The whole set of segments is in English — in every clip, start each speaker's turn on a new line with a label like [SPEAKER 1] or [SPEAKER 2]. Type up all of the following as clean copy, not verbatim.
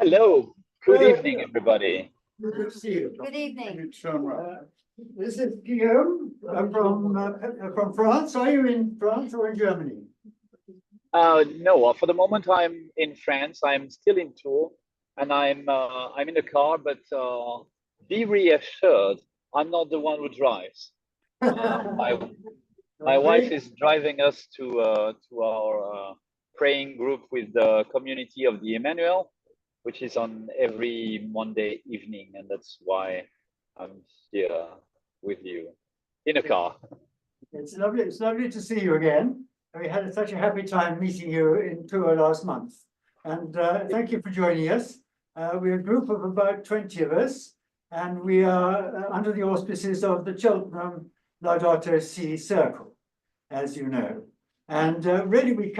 [SPEAKER 1] Hello. Good evening, everybody.
[SPEAKER 2] Good to see you.
[SPEAKER 3] Good evening.
[SPEAKER 2] This is Guillaume from France. Are you in France or in Germany?
[SPEAKER 1] No, for the moment I'm in France. I'm still in tour, and I'm in the car. But be reassured, I'm not the one who drives. My wife is driving us to our praying group with the community of the Emmanuel, which is on every Monday evening, and that's why I'm here with you in a car.
[SPEAKER 2] It's lovely. It's lovely to see you again. We had such a happy time meeting you in Tours last month, and thank you for joining us. We're a group of about 20 of us, and we are under the auspices of the Cheltenham Laudato Si Circle, as you know. And really, we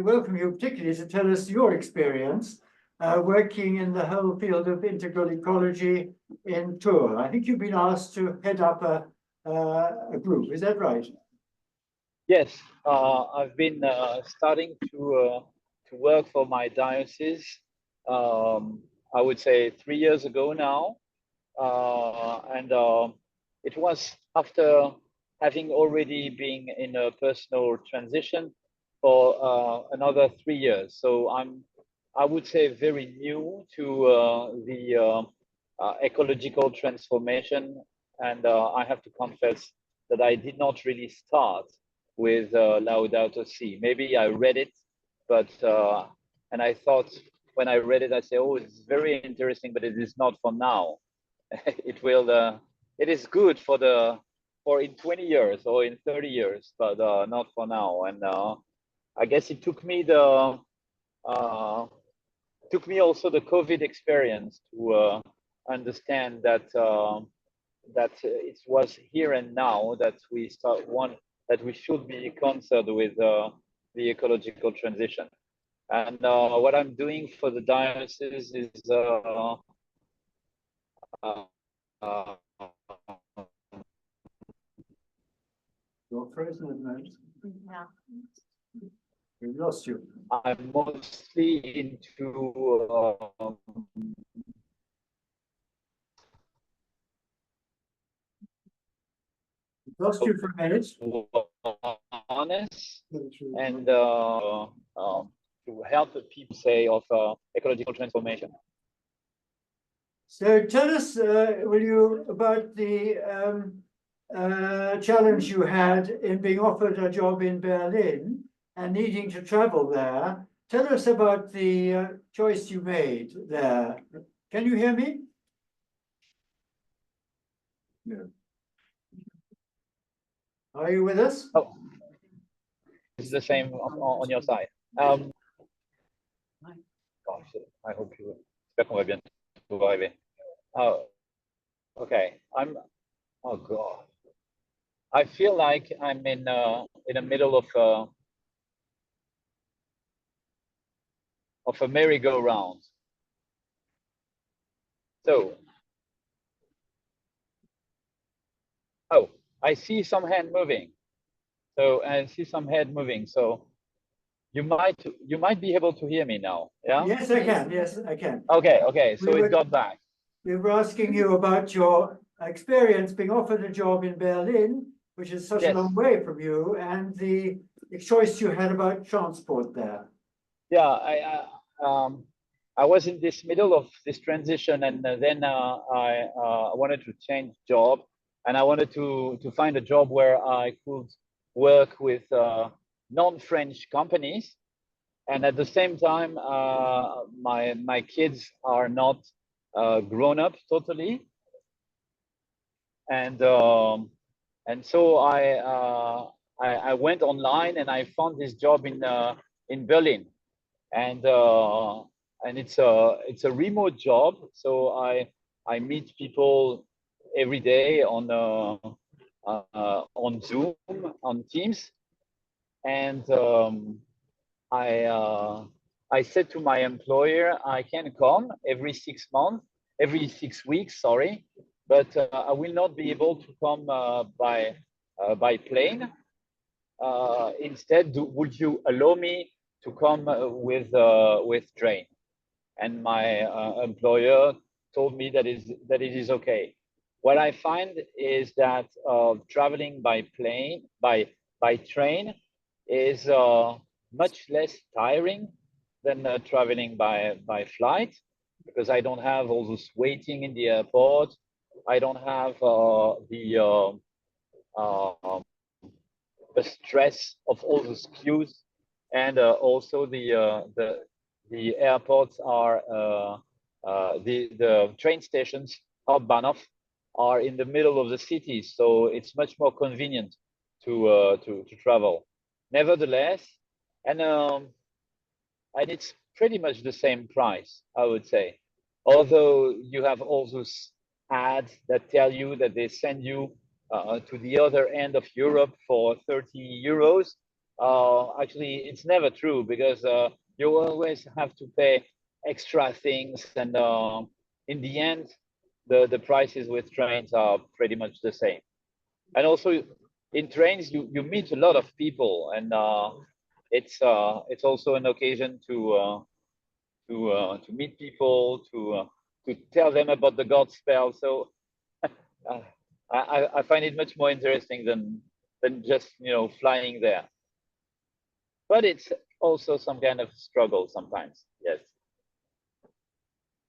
[SPEAKER 2] welcome you particularly to tell us your experience working in the whole field of integral ecology in Tours. I think you've been asked to head up a group. Is that right?
[SPEAKER 1] Yes, I've been starting to work for my diocese. I would say 3 years ago now, and it was after having already been in a personal transition for another 3 years. So I would say very new to the ecological transformation, and I have to confess that I did not really start with Laudato Si. Maybe I read it, but and I thought when I read it, I say, oh, it's very interesting, but it is not for now. It will. It is good for in 20 years or in 30 years, but not for now. And I guess it took me also the COVID experience to understand that it was here and now that we should be concerned with the ecological transition. And what I'm doing for the diocese is
[SPEAKER 2] You're frozen at the moment.
[SPEAKER 3] Yeah.
[SPEAKER 2] We've lost you.
[SPEAKER 1] I'm mostly into
[SPEAKER 2] We've lost you for a minute.
[SPEAKER 1] honest and to help the people say of ecological transformation.
[SPEAKER 2] So tell us, will you, about the challenge you had in being offered a job in Berlin and needing to travel there. Tell us about the choice you made there. Can you hear me? No. Are you with us?
[SPEAKER 1] Oh, it's the same on your side. Gosh, I hope you. J'espère qu'on va bientôt arriver. Oh, okay. Oh God. I feel like I'm in the middle of a merry-go-round. So, oh, I see some hand moving. So I see some head moving. So you might be able to hear me now. Yeah.
[SPEAKER 2] Yes, I can. Yes, I can.
[SPEAKER 1] Okay. So it got back.
[SPEAKER 2] We were asking you about your experience being offered a job in Berlin, which is such a long way from you, and the choice you had about transport there.
[SPEAKER 1] Yeah, I was in this middle of this transition, and then I wanted to change job, and I wanted to find a job where I could work with non-French companies, and at the same time, my kids are not grown up totally, and so I went online and I found this job in Berlin, and it's a remote job, so I meet people every day on Zoom, on Teams, and I said to my employer, I can come every 6 weeks, sorry, but I will not be able to come by plane. instead, would you allow me to come with train? And my employer told me that it is okay. What I find is that traveling by plane, by train, is much less tiring than traveling by flight, because I don't have all this waiting in the airport. I don't have uh, the stress of all those queues, and also the airports are the train stations hauptbahnhof are in the middle of the city, so it's much more convenient to travel. Nevertheless, and it's pretty much the same price, I would say. Although you have all those ads that tell you that they send you to the other end of Europe for 30 euros. Actually, it's never true, because you always have to pay extra things, and in the end, the prices with trains are pretty much the same. And also, in trains, you meet a lot of people, and it's also an occasion to meet people, to tell them about the Godspell. So uh, I find it much more interesting than just flying there. But it's also some kind of struggle sometimes. Yes.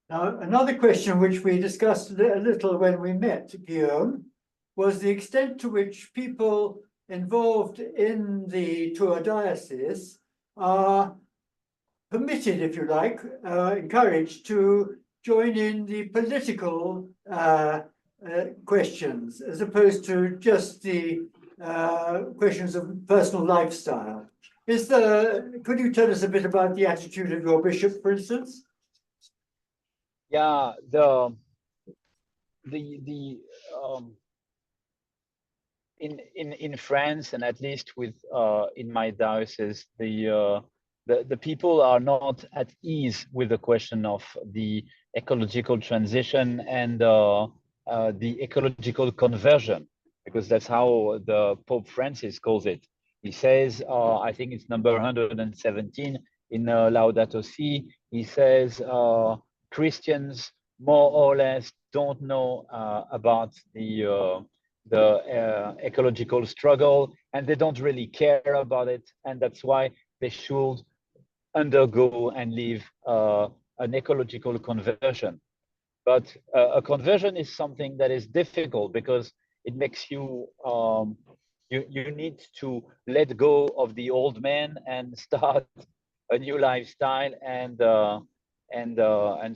[SPEAKER 2] Now, another question which we discussed a little when we met, Guillaume, was the extent to which people involved in the Tour diocese are permitted, if you like, encouraged to join in the political questions, as opposed to just the questions of personal lifestyle. Could you tell us a bit about the attitude of your bishop, for instance?
[SPEAKER 1] Yeah, the in France, and at least with in my diocese, the people are not at ease with the question of the ecological transition and the ecological conversion, because that's how the Pope Francis calls it. He says, I think it's number 117 in Laudato Si. He says Christians more or less don't know about the ecological struggle, and they don't really care about it, and that's why they should undergo and live an ecological conversion. But a conversion is something that is difficult, because it makes you you need to let go of the old man and start a new lifestyle, and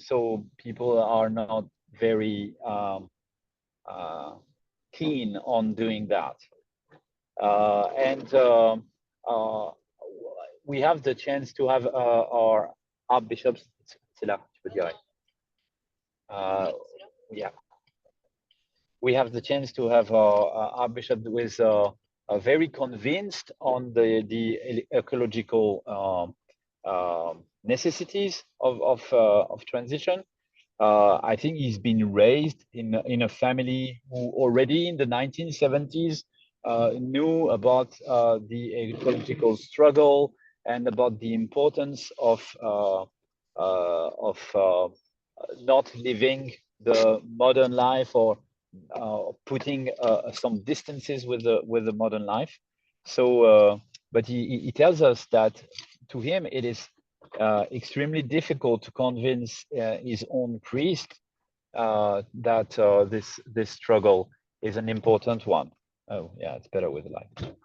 [SPEAKER 1] so people are not very keen on doing that. And we have the chance to have our archbishops. C'est là, tu peux dire. Yeah, we have the chance to have our bishop who is very convinced on the ecological necessities of transition. I think he's been raised in a family who already in the 1970s knew about the ecological struggle and about the importance of not living the modern life, or putting some distances with the modern life. So, but he tells us that to him it is extremely difficult to convince his own priest that this struggle is an important one. Oh yeah, it's better with the light.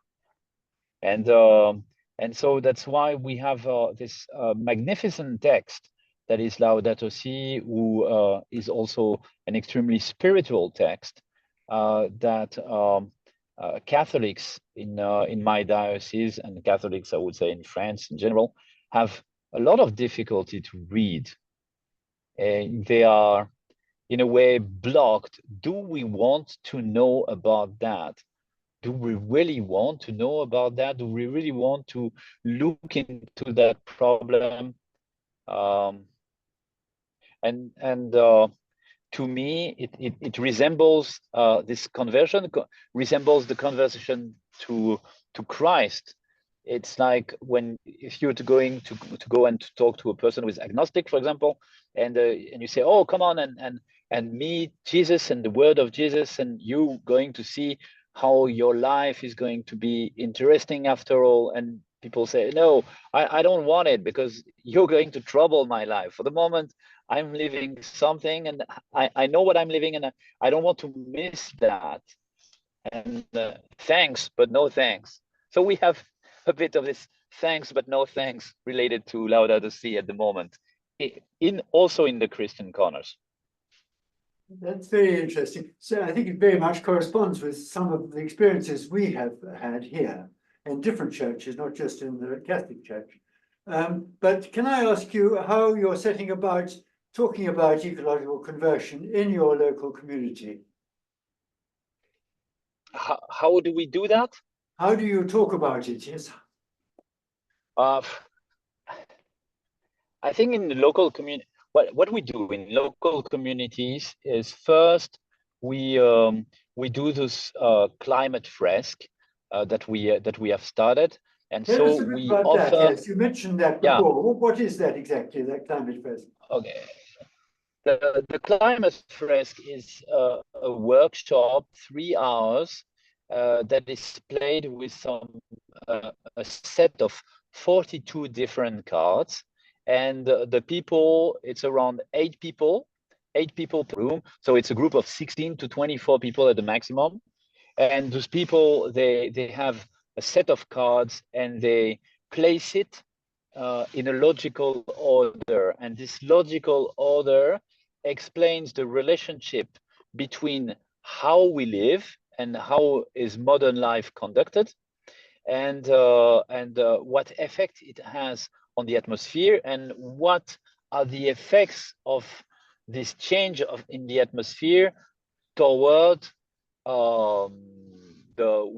[SPEAKER 1] And so that's why we have this magnificent text that is Laudato Si, who is also an extremely spiritual text that Catholics in my diocese, and Catholics, I would say, in France in general, have a lot of difficulty to read. They are, in a way, blocked. Do we want to know about that? Do we really want to know about that? Do we really want to look into that problem? And to me, it resembles this conversion, resembles the conversion to to Christ. It's like when if you're going to go and to talk to a person who is agnostic, for example, and you say, "Oh, come on and meet Jesus and the word of Jesus," and you going to see how your life is going to be interesting after all. And people say, "No, I don't want it because you're going to trouble my life. For the moment, I'm living something, and I know what I'm living, and I don't want to miss that." And thanks, but no thanks. So we have a bit of this thanks, but no thanks related to Laudato Si at the moment, also in the Christian corners.
[SPEAKER 2] That's very interesting. So I think it very much corresponds with some of the experiences we have had here in different churches, not just in the Catholic Church. But can I ask you how you're setting about talking about ecological conversion in your local community?
[SPEAKER 1] How do we do that?
[SPEAKER 2] How do you talk about it? Yes.
[SPEAKER 1] I think in the local community, what we do in local communities is first we do this climate fresque that we have started, and
[SPEAKER 2] Tell us
[SPEAKER 1] so
[SPEAKER 2] a bit
[SPEAKER 1] we
[SPEAKER 2] about that.
[SPEAKER 1] offer.
[SPEAKER 2] Yes, you mentioned that
[SPEAKER 1] Yeah.
[SPEAKER 2] before. What is that exactly, that climate fresque?
[SPEAKER 1] Okay. The climate fresque is a workshop, 3 hours, that is played with a set of 42 different cards, and the people, it's around 8 people per room, so it's a group of 16 to 24 people at the maximum, and those people they have a set of cards and they place it in a logical order, and this logical order explains the relationship between how we live and how is modern life conducted, and what effect it has on the atmosphere, and what are the effects of this change in the atmosphere toward the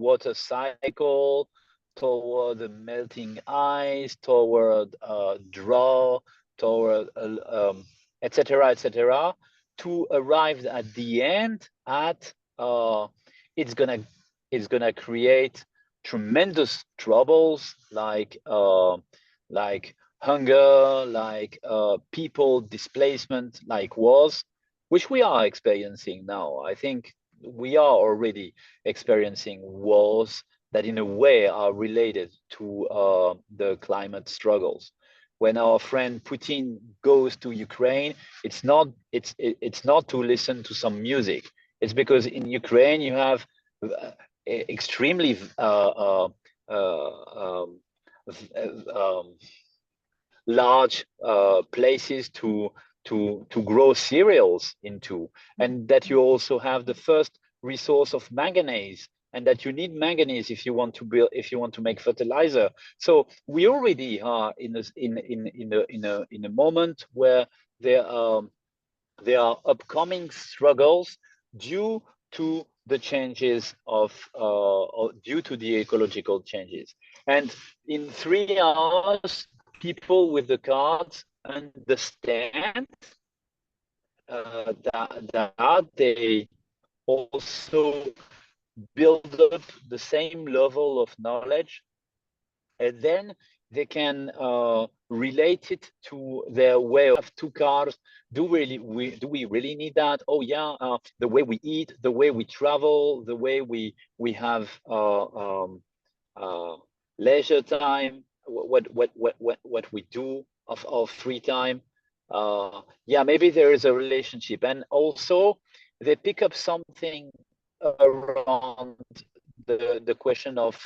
[SPEAKER 1] water cycle, toward the melting ice, toward draw, toward etc., etc., to arrive at the end at it's gonna create tremendous troubles like hunger, like people displacement, like wars, which we are experiencing now. I think we are already experiencing wars that in a way are related to the climate struggles. When our friend Putin goes to Ukraine, it's not to listen to some music. It's because in Ukraine you have extremely large places to grow cereals into, and that you also have the first resource of manganese, and that you need manganese if you want to make fertilizer. So we already are in a moment where there are upcoming struggles due to the changes due to the ecological changes. And in 3 hours, people with the cards understand that they also build up the same level of knowledge, and then they can relate it to their way of 2 cars. Do we really need that? Oh yeah, the way we eat, the way we travel, the way we have leisure time, what we do of our free time. Yeah, maybe there is a relationship, and also they pick up something around the question of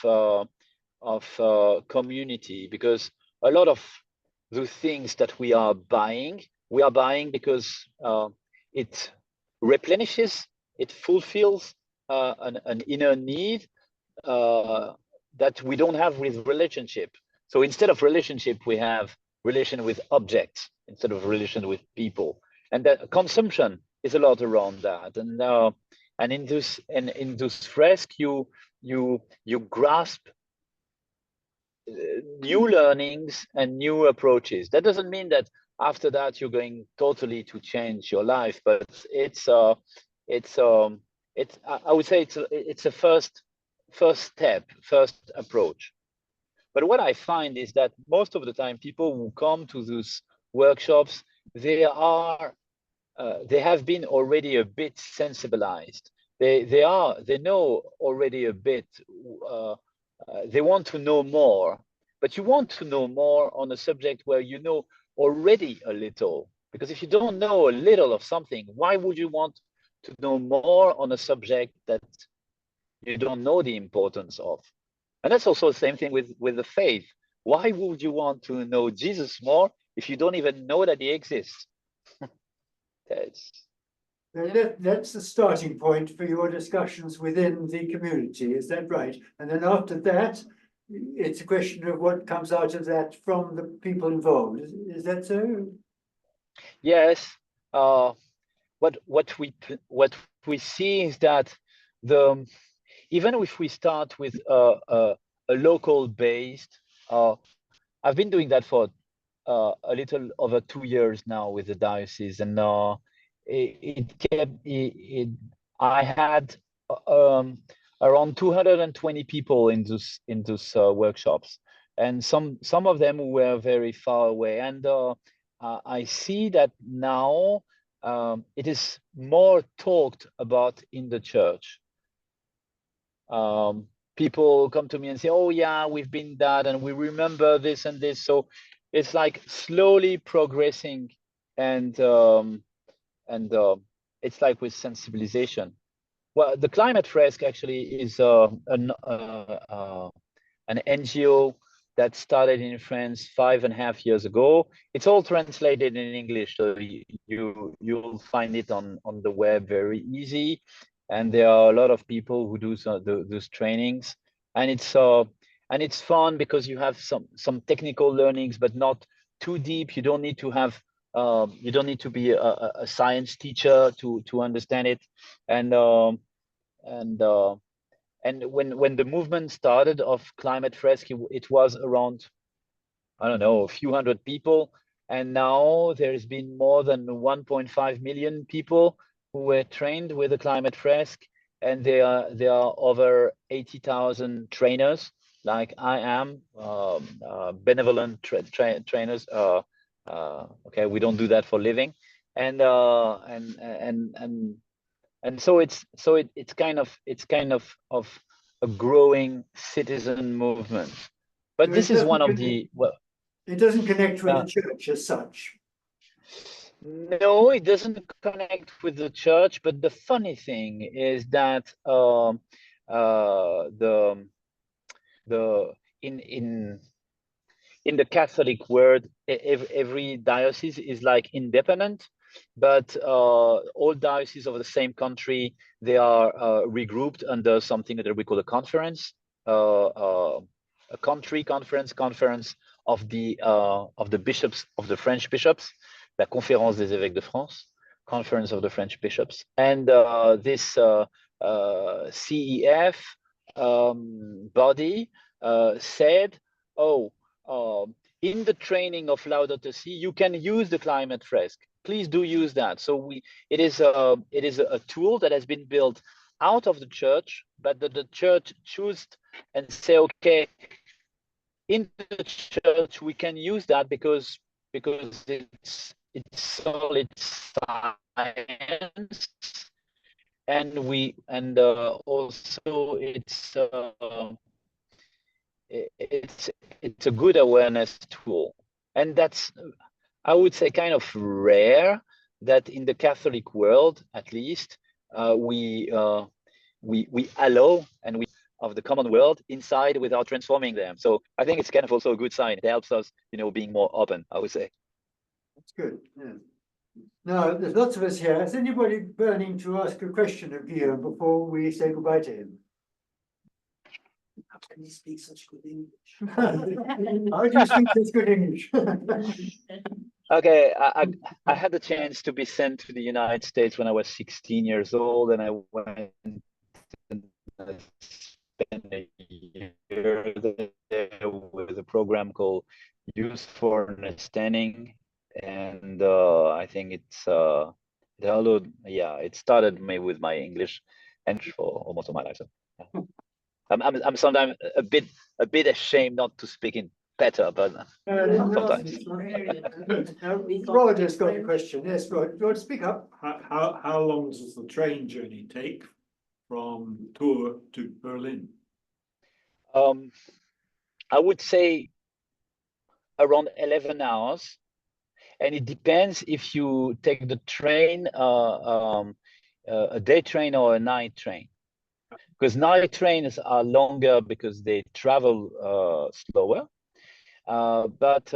[SPEAKER 1] community, because a lot of the things that we are buying because it replenishes, it fulfills an inner need that we don't have with relationship. So instead of relationship, we have relation with objects instead of relation with people, and that consumption is a lot around that. And in this fresque, you grasp new learnings and new approaches. That doesn't mean that after that you're going totally to change your life, but I would say it's a first approach. But what I find is that most of the time, people who come to those workshops, they have been already a bit sensibilized. They know already a bit. They want to know more, but you want to know more on a subject where you know already a little. Because if you don't know a little of something, why would you want to know more on a subject that you don't know the importance of? And that's also the same thing with the faith. Why would you want to know Jesus more if you don't even know that he exists?
[SPEAKER 2] That's the starting point for your discussions within the community, is that right? And then after that, it's a question of what comes out of that from the people involved. Is that so?
[SPEAKER 1] Yes. What we see is that the even if we start with a local based, I've been doing that for a little over 2 years now with the diocese, and I had around 220 people in those workshops, and some of them were very far away, and I see that now it is more talked about in the church. People come to me and say, "Oh yeah, we've been that, and we remember this and this." So it's like slowly progressing, and it's like with sensibilization. Well, the climate risk actually is an NGO that started in France 5.5 years ago. It's all translated in English, so you'll find it on the web very easy. And there are a lot of people who do those trainings, and it's fun because you have some technical learnings, but not too deep. You don't need to have you don't need to be a science teacher to understand it, and when the movement started of climate rescue, it was around, I don't know, a few hundred people, and now there's been more than 1.5 million people who were trained with the climate rescue, and there are over 80,000 trainers, like I am, benevolent trainers. Okay, we don't do that for living, and so it's kind of a growing citizen movement. But
[SPEAKER 2] So
[SPEAKER 1] this is one of the, well,
[SPEAKER 2] it doesn't connect with the church as such.
[SPEAKER 1] no, it doesn't connect with the church. But the funny thing is that the in the Catholic world, every diocese is like independent, but all dioceses of the same country, they are regrouped under something that we call a conference, a country conference of the bishops, of the French bishops, la Conférence des évêques de France, conference of the French bishops, and this CEF body said, oh, in the training of Laudato Si, you can use the climate risk. Please do use that. So it is a tool that has been built out of the church, but the church chose and say, okay, in the church we can use that because it's solid science, and also it's a good awareness tool, and that's, I would say, kind of rare that in the Catholic world, at least, we allow and we of the common world inside without transforming them. So I think it's kind of also a good sign. It helps us, being more open, I would say.
[SPEAKER 2] That's good. Yeah. Now, there's lots of us here. Is anybody burning to ask a question of Guillaume before we say goodbye to him?
[SPEAKER 3] How can you speak such good English?
[SPEAKER 2] How do you speak such good English?
[SPEAKER 1] Okay, I had the chance to be sent to the United States when I was 16 years old, and I went and spent a year there with a program called Youth for Understanding, and I think it started me with my English and for almost all my life. So, yeah. I'm sometimes a bit ashamed not to speak in better, but sometimes.
[SPEAKER 2] Roger's got a question. Yes, Roger, you want to speak up?
[SPEAKER 4] How long does the train journey take from Tours to Berlin?
[SPEAKER 1] I would say around 11 hours, and it depends if you take the train, a day train or a night train. Because night trains are longer because they travel slower. But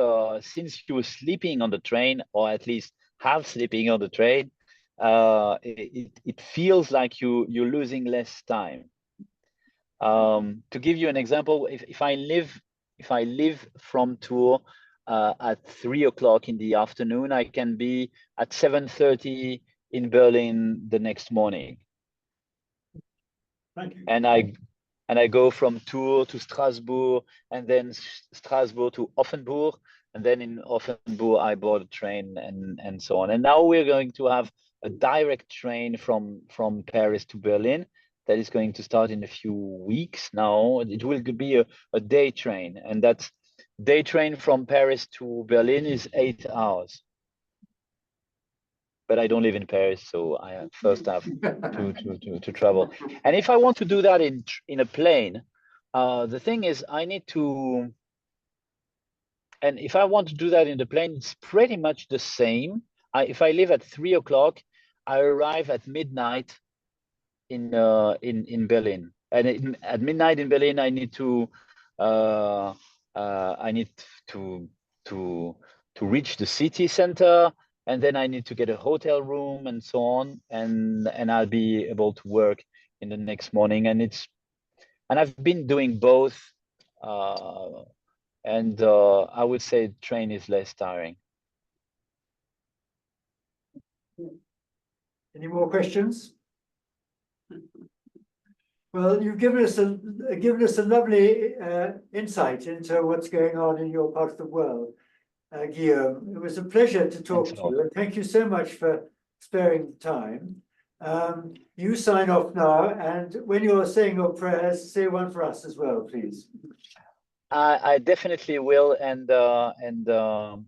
[SPEAKER 1] since you're sleeping on the train, or at least half sleeping on the train, it feels like you're losing less time. To give you an example, if I live from Tours at 3 o'clock in the afternoon, I can be at 7:30 in Berlin the next morning.
[SPEAKER 4] Thank you.
[SPEAKER 1] And I go from Tours to Strasbourg, and then Strasbourg to Offenburg, and then in Offenburg I board a train and so on. And now we're going to have a direct train from Paris to Berlin that is going to start in a few weeks now. It will be a day train, and that's day train from Paris to Berlin is 8 hours. But I don't live in Paris, so I first have to travel. And if I want to do that in a plane, the thing is I need to. And if I want to do that in the plane, it's pretty much the same. If I leave at 3 o'clock, I arrive at midnight in Berlin. And at midnight in Berlin, I need to reach the city center, and then I need to get a hotel room and so on, and I'll be able to work in the next morning. And I've been doing both, and I would say train is less tiring.
[SPEAKER 2] Any more questions? Well, you've given us a lovely insight into what's going on in your part of the world, Guillaume. It was a pleasure to talk to you, and thank you so much for sparing the time. You sign off now, and when you're saying your prayers, say one for us as well, please.
[SPEAKER 1] I definitely will, and I'm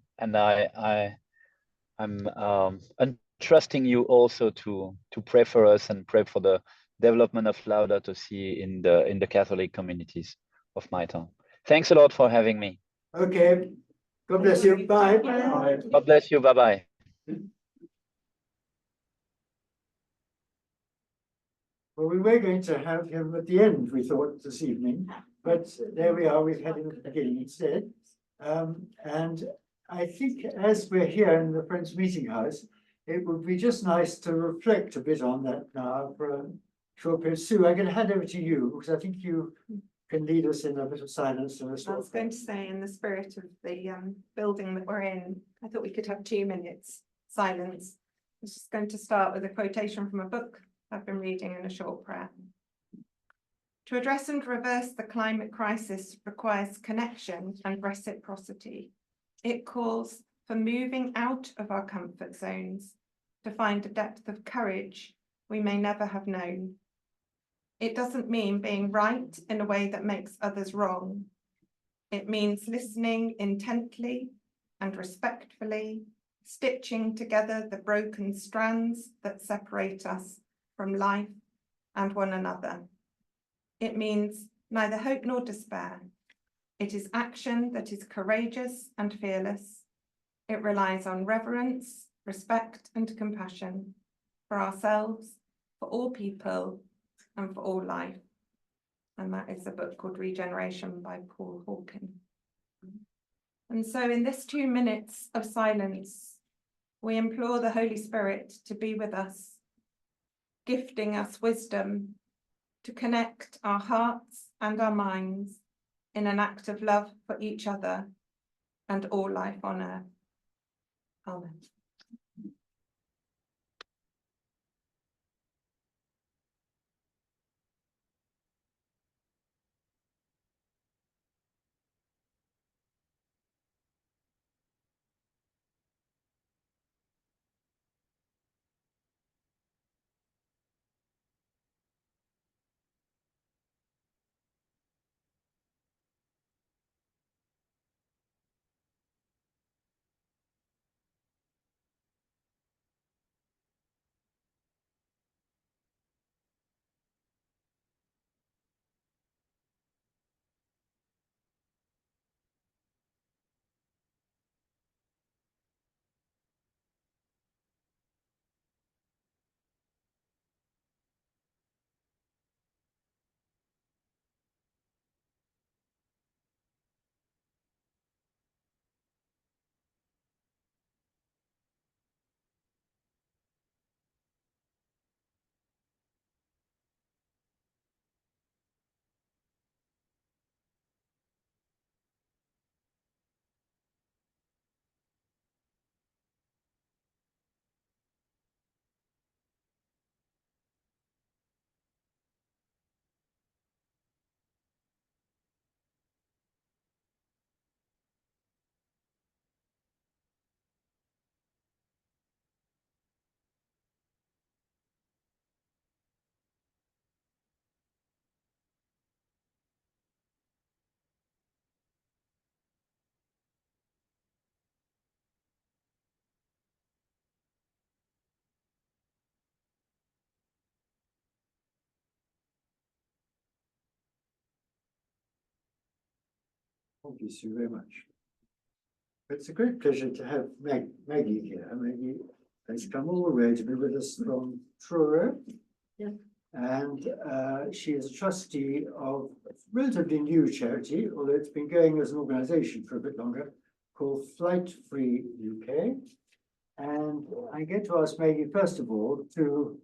[SPEAKER 1] entrusting you also to pray for us and pray for the development of Laudato Si in the Catholic communities of my town. Thanks a lot for having me.
[SPEAKER 2] Okay. God bless you. Bye.
[SPEAKER 4] Bye.
[SPEAKER 1] God bless you. Bye bye.
[SPEAKER 2] Well, we were going to have him at the end, we thought, this evening, but there we are. We've had him at the beginning instead. And I think as we're here in the Friends Meeting House, it would be just nice to reflect a bit on that now for a short period. Sue, I'm going to hand over to you because I think you can lead us in a bit of silence. And
[SPEAKER 5] I was going to say, in the spirit of the building that we're in, I thought we could have 2 minutes silence. I was just going to start with a quotation from a book I've been reading in a short prayer. To address and reverse the climate crisis requires connection and reciprocity. It calls for moving out of our comfort zones to find a depth of courage we may never have known. It doesn't mean being right in a way that makes others wrong. It means listening intently and respectfully, stitching together the broken strands that separate us from life and one another. It means neither hope nor despair. It is action that is courageous and fearless. It relies on reverence, respect, and compassion for ourselves, for all people, and for all life. And that is a book called Regeneration by Paul Hawken. And so in this 2 minutes of silence, we implore the Holy Spirit to be with us, gifting us wisdom to connect our hearts and our minds in an act of love for each other and all life on earth. Amen.
[SPEAKER 2] Thank you so very much. It's a great pleasure to have Maggie here. Maggie has come all the way to be with us from Truro.
[SPEAKER 3] Yeah.
[SPEAKER 2] And she is a trustee of a relatively new charity, although it's been going as an organisation for a bit longer, called Flight Free UK. And I get to ask Maggie, first of all, to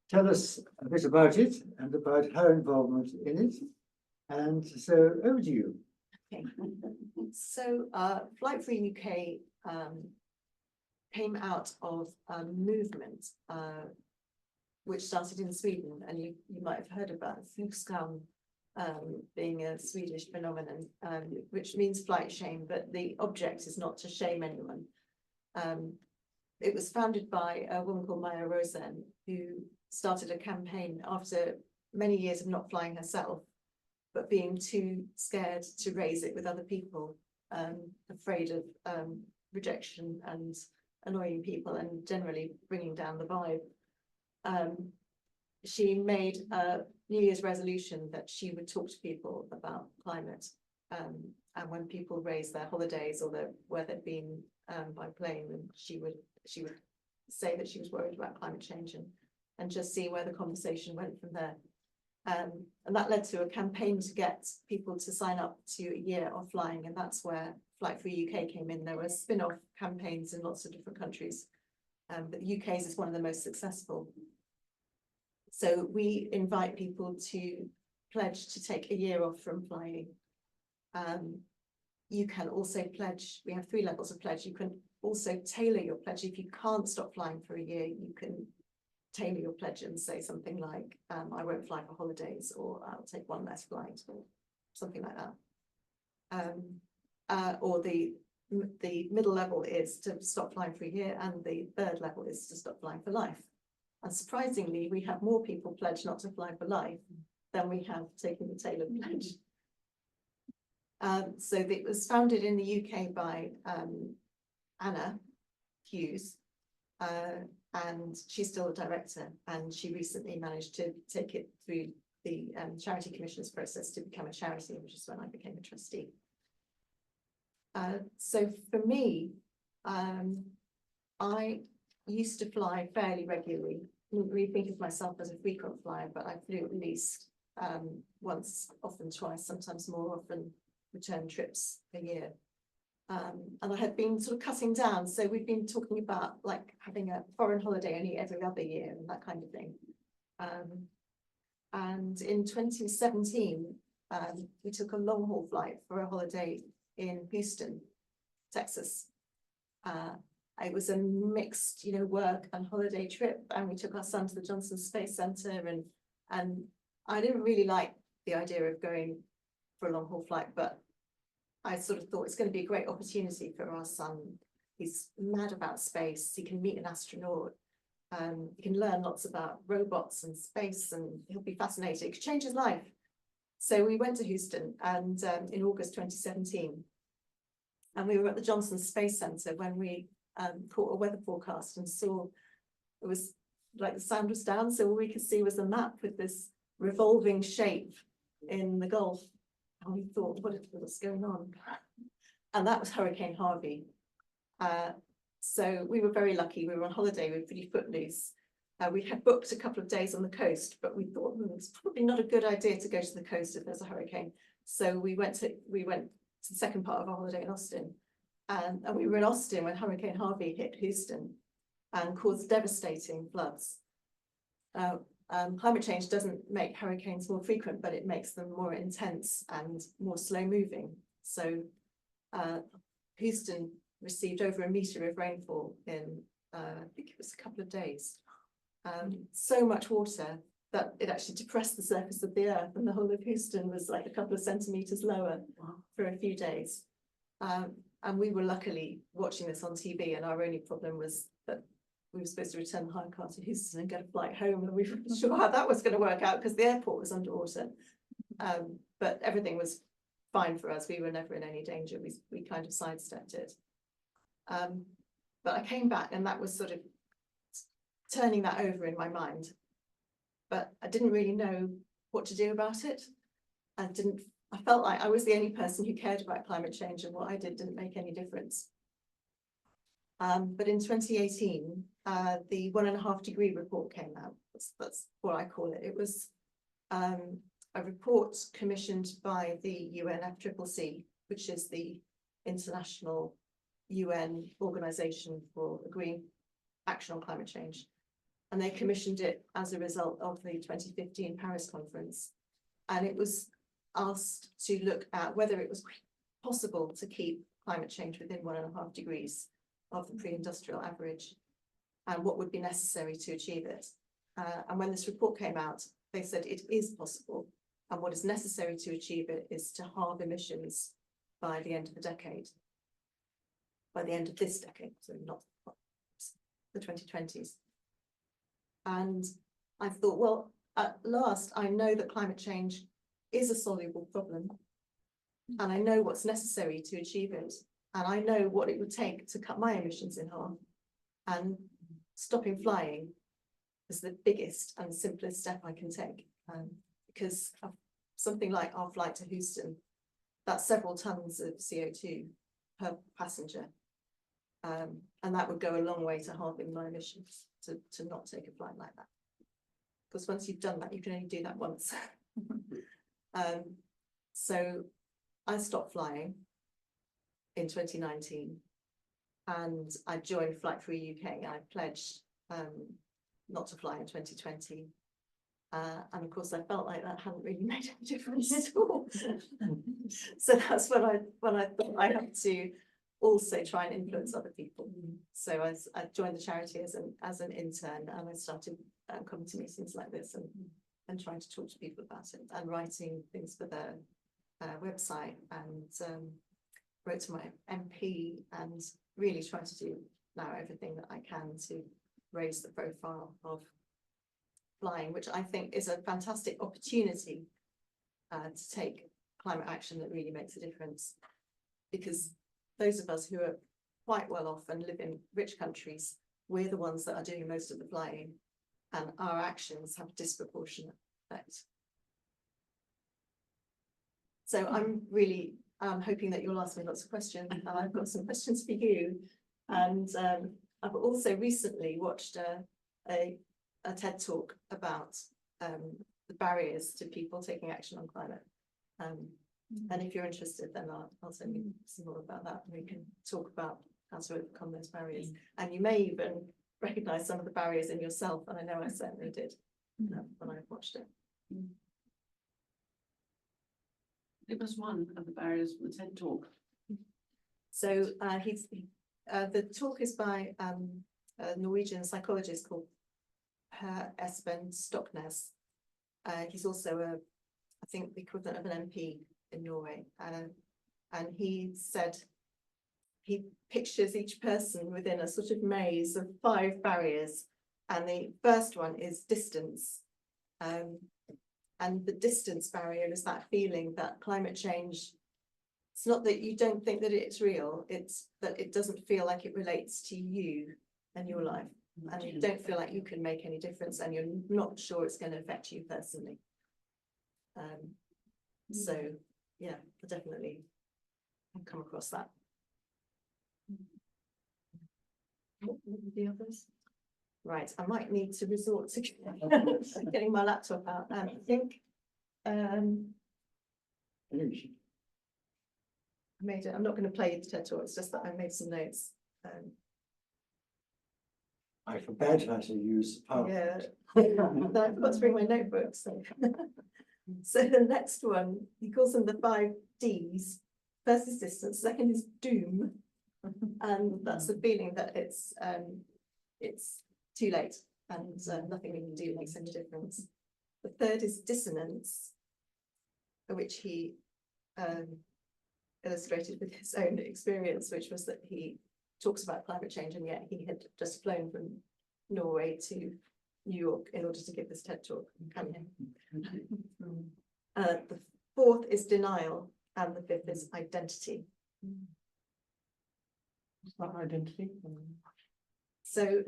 [SPEAKER 2] tell us a bit about it and about her involvement in it. And so over to you.
[SPEAKER 3] Okay. So Flight Free UK came out of a movement which started in Sweden, and you might have heard about Flygskam being a Swedish phenomenon, which means flight shame, but the object is not to shame anyone. It was founded by a woman called Maggie Robertson, who started a campaign after many years of not flying herself, but being too scared to raise it with other people, afraid of rejection and annoying people and generally bringing down the vibe. She made a New Year's resolution that she would talk to people about climate, and when people raised their holidays or where they'd been by plane, and she would say that she was worried about climate change and just see where the conversation went from there. And that led to a campaign to get people to sign up to a year of flying, and that's where Flight Free UK came in. There were spin-off campaigns in lots of different countries, but the UK's is one of the most successful. So we invite people to pledge to take a year off from flying. You can also pledge, we have 3 levels of pledge. You can also tailor your pledge. If you can't stop flying for a year, you can tailor your pledge and say something like, I won't fly for holidays, or I'll take 1 less flight, or something like that. Or the middle level is to stop flying for a year, and the 3rd level is to stop flying for life. And surprisingly, we have more people pledge not to fly for life than we have taken the tailored pledge. So it was founded in the UK by Anna Hughes, and she's still a director, and she recently managed to take it through the charity commissioners process to become a charity, which is when I became a trustee. So for me, I used to fly fairly regularly. I didn't really think of myself as a frequent flyer, but I flew at least once, often twice, sometimes more often, return trips a year. And I had been sort of cutting down. So we've been talking about like having a foreign holiday only every other year and that kind of thing. And in 2017, we took a long haul flight for a holiday in Houston, Texas. It was a mixed, work and holiday trip, and we took our son to the Johnson Space Center, and I didn't really like the idea of going for a long haul flight, but I sort of thought it's going to be a great opportunity for our son. He's mad about space. He can meet an astronaut. He can learn lots about robots and space, and he'll be fascinated. It could change his life. So we went to Houston, and in August 2017, and we were at the Johnson Space Center when we caught a weather forecast and saw it was like the sound was down, so all we could see was a map with this revolving shape in the Gulf. And we thought, what's going on? And that was Hurricane Harvey. So we were very lucky. We were on holiday. We were pretty footloose. We had booked a couple of days on the coast, but we thought it's probably not a good idea to go to the coast if there's a hurricane. So we went to the second part of our holiday in Austin. And we were in Austin when Hurricane Harvey hit Houston and caused devastating floods. Climate change doesn't make hurricanes more frequent, but it makes them more intense and more slow moving. So Houston received over 1 meter of rainfall in, I think it was a couple of days. So much water that it actually depressed the surface of the earth, and the whole of Houston was like a couple of centimeters lower for a few days. And we were luckily watching this on TV, and our only problem was that we were supposed to return the hire car to Houston and get a flight home, and we weren't sure how that was going to work out because the airport was underwater. But everything was fine for us. We were never in any danger. We kind of sidestepped it. But I came back, and that was sort of turning that over in my mind. But I didn't really know what to do about it. I I felt like I was the only person who cared about climate change, and what I did didn't make any difference. But in 2018, the 1.5 degree report came out. That's what I call it. It was a report commissioned by the UNFCCC, which is the international UN organization for agreeing action on climate change. And they commissioned it as a result of the 2015 Paris conference. And it was asked to look at whether it was possible to keep climate change within 1.5 degrees of the pre-industrial average, and what would be necessary to achieve it. And when this report came out, they said it is possible, and what is necessary to achieve it is to halve emissions by the end of the decade. By the end of this decade, so not the 2020s. And I thought, well, at last, I know that climate change is a soluble problem, and I know what's necessary to achieve it, and I know what it would take to cut my emissions in half, and stopping flying is the biggest and simplest step I can take, because of something like our flight to Houston, that's several tons of CO2 per passenger, and that would go a long way to halving my emissions, to not take a flight like that. Because once you've done that, you can only do that once. So I stopped flying in 2019, and I joined Flight Free UK. I pledged not to fly in 2020. And of course, I felt like that hadn't really made any difference at all. So that's when I thought I had to also try and influence other people. So I joined the charity as an intern, and I started coming to meetings like this and trying to talk to people about it, and writing things for their website, and wrote to my MP, and really trying to do now everything that I can to raise the profile of flying, which I think is a fantastic opportunity to take climate action that really makes a difference. Because those of us who are quite well off and live in rich countries, we're the ones that are doing most of the flying, and our actions have disproportionate effect. So I'm really hoping that you'll ask me lots of questions, and I've got some questions for you. And I've also recently watched a TED talk about the barriers to people taking action on climate. And if you're interested, then I'll send you some more about that. We can talk about how to overcome those barriers. And you may even recognise some of the barriers in yourself, and I know I certainly did when I watched it.
[SPEAKER 6] It was one of the barriers from the TED talk.
[SPEAKER 3] So the talk is by a Norwegian psychologist called Per Espen Stoknes. He's also I think the equivalent of an MP in Norway. And he said he pictures each person within a sort of maze of 5 barriers. And the first one is distance. And the distance barrier is that feeling that climate change, it's not that you don't think that it's real, it's that it doesn't feel like it relates to you and your life. And you don't feel like you can make any difference, and you're not sure it's going to affect you personally. So yeah, I definitely have come across that. What were the others? Right, I might need to resort to getting my laptop out. I think I made it. I'm not going to play the TED talk. It's just that I made some notes.
[SPEAKER 2] I forgot how to use
[SPEAKER 3] Yeah, but I forgot to bring my notebook. So. So the next one, he calls them the 5 Ds. First is distance. Second is doom, and that's the feeling that it's too late, and nothing we can do makes any difference. The third is dissonance, which he illustrated with his own experience, which was that he talks about climate change, and yet he had just flown from Norway to New York in order to give this TED talk. The fourth is denial, and the fifth is identity.
[SPEAKER 6] What's that identity?
[SPEAKER 3] So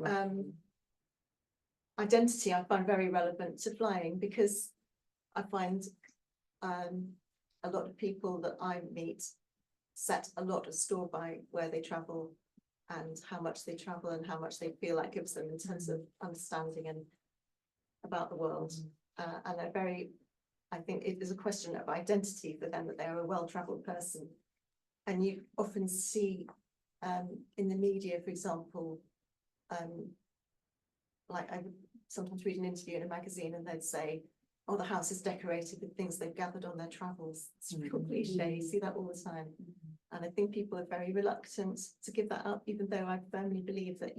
[SPEAKER 3] identity I find very relevant to flying, because I find a a lot of people that I meet set a lot of store by where they travel and how much they travel and how much they feel that gives them in terms of understanding and about the world. And they're very, I think it is a question of identity for them, that they're a well-traveled person. And you often see in the media, for example, like I would sometimes read an interview in a magazine and they'd say, oh, the house is decorated with things they've gathered on their travels. It's a real cliche, you see that all the time. And I think people are very reluctant to give that up, even though I firmly believe that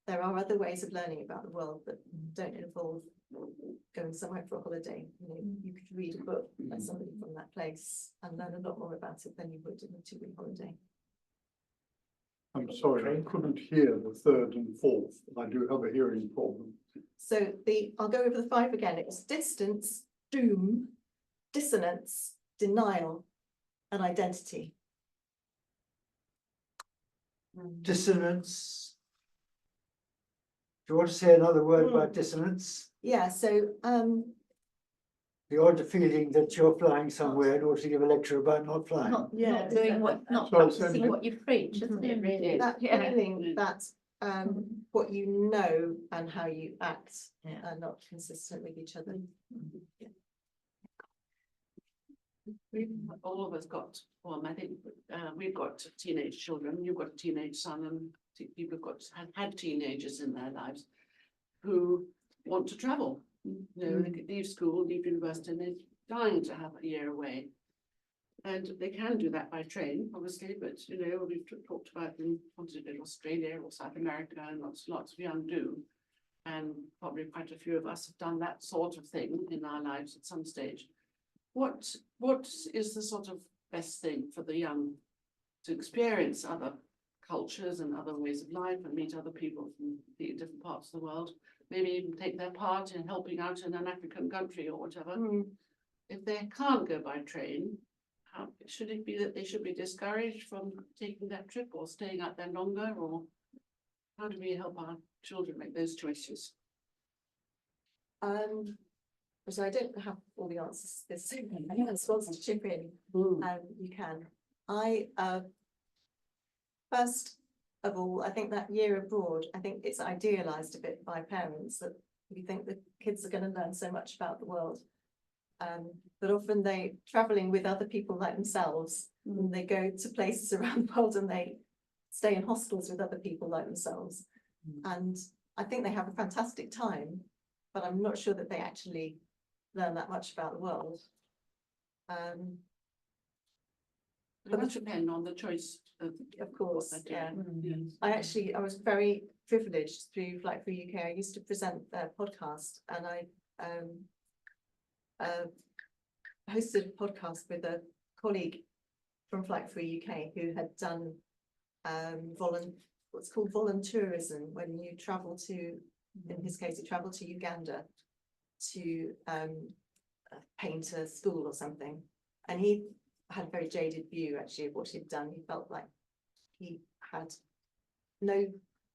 [SPEAKER 3] there are other ways of learning about the world that don't involve going somewhere for a holiday. You know, you could read a book by somebody from that place and learn a lot more about it than you would in a 2-week holiday.
[SPEAKER 4] I'm sorry, I couldn't hear the third and fourth. I do have a hearing problem.
[SPEAKER 3] So I'll go over the 5 again. It was distance, doom, dissonance, denial, and identity.
[SPEAKER 2] Dissonance. Do you want to say another word about dissonance?
[SPEAKER 3] Yeah, so
[SPEAKER 2] The odd feeling that you're flying somewhere in order to give a lecture about not flying.
[SPEAKER 7] Not
[SPEAKER 3] Yeah,
[SPEAKER 7] doing what, not
[SPEAKER 4] Sorry,
[SPEAKER 7] practicing
[SPEAKER 4] Sam,
[SPEAKER 7] what you preach, isn't it, really?
[SPEAKER 3] that
[SPEAKER 7] Yeah.
[SPEAKER 3] feeling that what you know and how you act
[SPEAKER 7] Yeah.
[SPEAKER 3] are not consistent with each other.
[SPEAKER 6] We've all of us got, well, I think we've got teenage children, you've got a teenage son, and people have had teenagers in their lives who want to travel. You know, they could leave school, leave university, and they're dying to have a year away. And they can do that by train, obviously, but you know, we've talked about them wanting to go to Australia or South America, and lots of young do. And probably quite a few of us have done that sort of thing in our lives at some stage. What is the sort of best thing for the young to experience other cultures and other ways of life and meet other people from the different parts of the world? Maybe even take their part in helping out in an African country or whatever. If they can't go by train, how should it be that they should be discouraged from taking that trip or staying out there longer, or how do we help our children make those choices?
[SPEAKER 3] So I don't have all the answers to this. Anyone wants to chip in, you can. First of all, I think that year abroad, I think it's idealised a bit by parents that we think the kids are going to learn so much about the world. But often they travelling with other people like themselves, and they go to places around the world and they stay in hostels with other people like themselves. And I think they have a fantastic time, but I'm not sure that they actually learn that much about the world.
[SPEAKER 6] It must depend on the choice
[SPEAKER 3] Of course,
[SPEAKER 6] what they do.
[SPEAKER 3] yeah.
[SPEAKER 6] Yes.
[SPEAKER 3] I was very privileged through Flight Free UK. I used to present a podcast, and I hosted a podcast with a colleague from Flight Free UK who had done what's called voluntourism, when you travel to, in his case, he travelled to Uganda to paint a school or something, and he had a very jaded view actually of what he'd done. He felt like he had no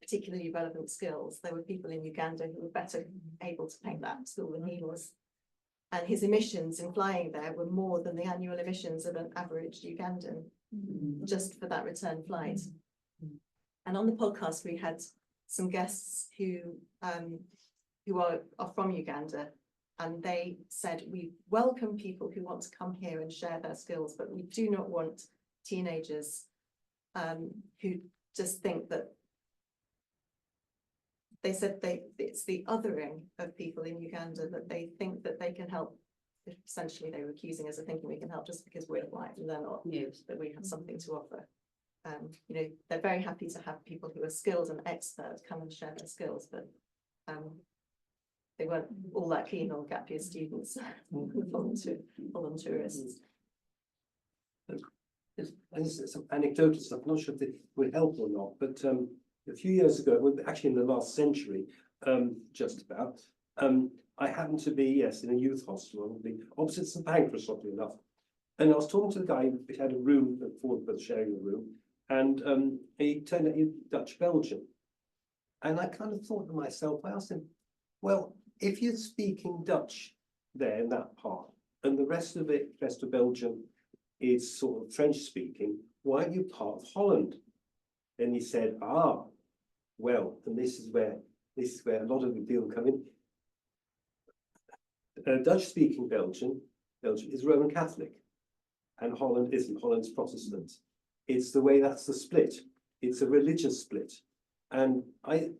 [SPEAKER 3] particularly relevant skills. There were people in Uganda who were better able to paint that school than he was. And his emissions in flying there were more than the annual emissions of an average Ugandan, just for that return flight. And on the podcast, we had some guests who are from Uganda, and they said, we welcome people who want to come here and share their skills, but we do not want teenagers who just think that, they said it's the othering of people in Uganda, that they think that they can help. Essentially, they were accusing us of thinking we can help just because we're white and they're not, that we have something to offer. You know, they're very happy to have people who are skilled and expert come and share their skills, but they weren't all that keen on gap year students, volunteerists.
[SPEAKER 8] This is some anecdotal stuff. I'm not sure if it would help or not, but a few years ago, well, actually in the last century, just about, I happened to be, yes, in a youth hostel, opposite St Pancras, oddly enough. And I was talking to the guy who had a room, four of us sharing a room, and he turned out he was Dutch Belgian. And I kind of thought to myself, I asked him, well, if you're speaking Dutch there in that part, and the rest of it, rest of Belgium is sort of French speaking. Why aren't you part of Holland? And he said, well, and this is where a lot of the people come in. Dutch speaking Belgium is Roman Catholic, and Holland isn't. Holland's Protestant. It's the way that's the split. It's a religious split. And I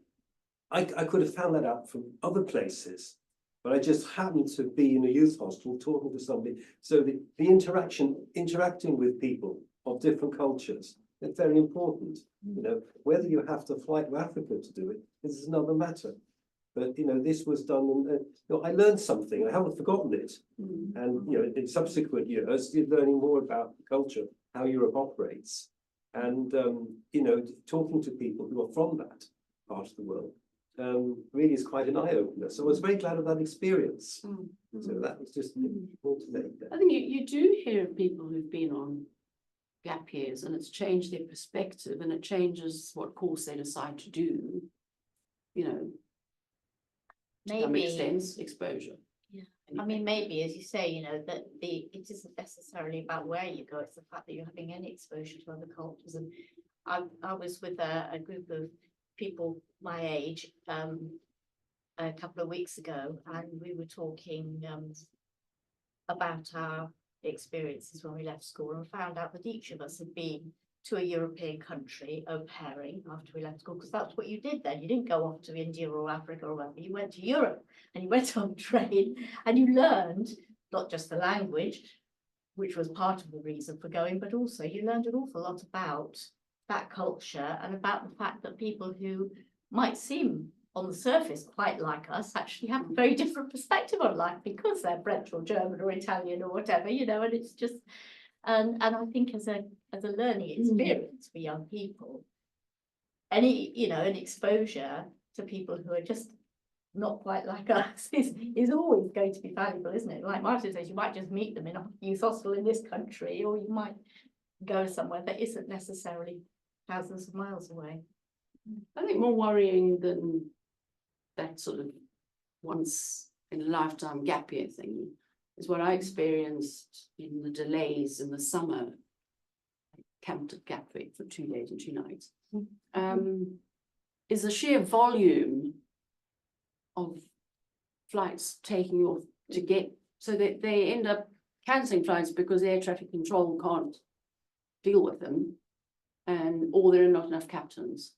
[SPEAKER 8] could have found that out from other places, but I just happened to be in a youth hostel talking to somebody. So the interacting with people of different cultures, it's very important. You know, whether you have to fly to Africa to do it, this is another matter. But you know, this was done, and you know, I learned something. I haven't forgotten it. And you know, in subsequent years, you're learning more about the culture, how Europe operates, and you know, talking to people who are from that part of the world really is quite an eye opener. So I was very glad of that experience. So that was just more to make there.
[SPEAKER 6] I think you do hear of people who've been on gap years, and it's changed their perspective, and it changes what course they decide to do. You know, to some extent, exposure.
[SPEAKER 7] Yeah, I mean, maybe, as you say, you know, that it isn't necessarily about where you go, it's the fact that you're having any exposure to other cultures. And I was with a group of people my age a couple of weeks ago, and we were talking about our experiences when we left school, and found out that each of us had been to a European country au pairing after we left school, because that's what you did then. You didn't go off to India or Africa or wherever. You went to Europe, and you went on train, and you learned not just the language, which was part of the reason for going, but also you learned an awful lot about that culture and about the fact that people who might seem on the surface quite like us actually have a very different perspective on life because they're French or German or Italian or whatever, you know. And it's just, and I think as a learning experience for young people, any, you know, an exposure to people who are just not quite like us is always going to be valuable, isn't it? Like Martin says, you might just meet them in a youth hostel in this country, or you might go somewhere that isn't necessarily thousands of miles away.
[SPEAKER 6] I think more worrying than that sort of once in a lifetime gap year thing is what I experienced in the delays in the summer. I camped at Gatwick for 2 days and 2 nights. Is the sheer volume of flights taking off to get, so that they end up cancelling flights because air traffic control can't deal with them, or there are not enough captains.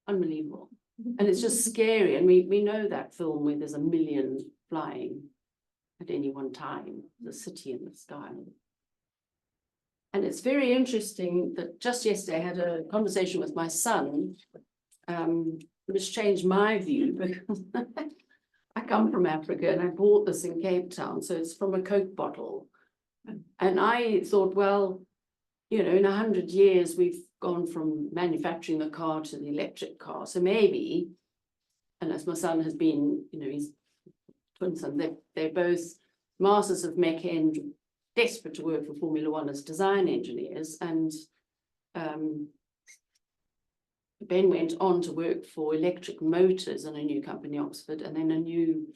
[SPEAKER 6] Unbelievable. And it's just scary. And we know that film where there's 1 million flying at any one time, the city in the sky. And it's very interesting that just yesterday I had a conversation with my son, which changed my view, because I come from Africa and I bought this in Cape Town. So it's from a Coke bottle. And I thought, well, you know, in 100 years, we've gone from manufacturing the car to the electric car. So maybe, and as my son has been, you know, he's twin son, they're both masters of mech and desperate to work for Formula One as design engineers. And Ben went on to work for electric motors in a new company, Oxford, and then a new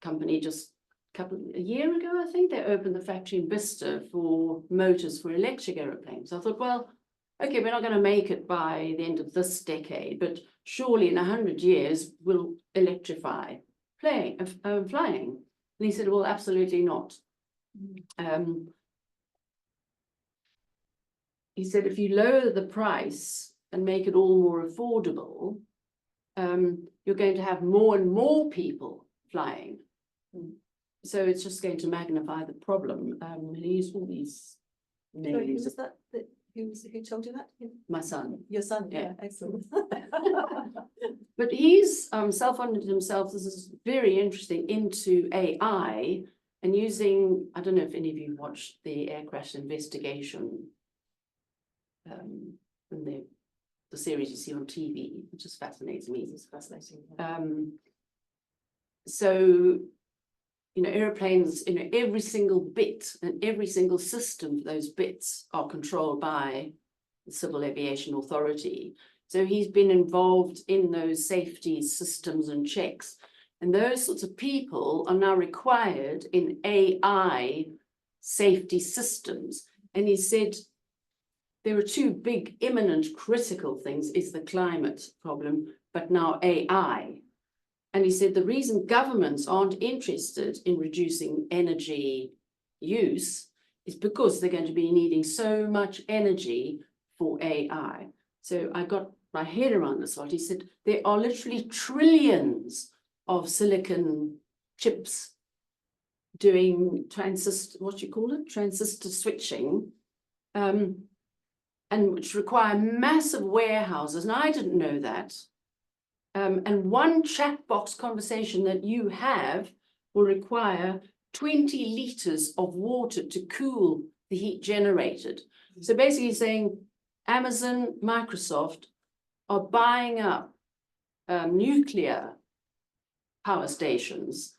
[SPEAKER 6] company just a year ago, I think, they opened the factory in Bicester for motors for electric aeroplanes. I thought, well, okay, we're not going to make it by the end of this decade, but surely in 100 years we'll electrify flying. And he said, well, absolutely not. He said, if you lower the price and make it all more affordable, you're going to have more and more people flying. So it's just going to magnify the problem. He used all these names.
[SPEAKER 3] Sorry, who was that? Who told you that?
[SPEAKER 6] My son.
[SPEAKER 3] Your son,
[SPEAKER 6] Yeah.
[SPEAKER 3] Excellent.
[SPEAKER 6] But he's self-funded himself. This is very interesting, into AI and using, I don't know if any of you watched the air crash investigation, the series you see on TV, which just fascinates me.
[SPEAKER 3] It's fascinating.
[SPEAKER 6] So, you know, airplanes, you know, every single bit and every single system for those bits are controlled by the Civil Aviation Authority. So he's been involved in those safety systems and checks And those sorts of people are now required in AI safety systems. And he said, there are two big imminent critical things, is the climate problem, but now AI. And he said the reason governments aren't interested in reducing energy use is because they're going to be needing so much energy for AI. So I got my head around this lot. He said there are literally trillions of silicon chips doing transistor switching, and which require massive warehouses. And I didn't know that. And one chat box conversation that you have will require 20 liters of water to cool the heat generated. So basically saying Amazon, Microsoft are buying up nuclear power stations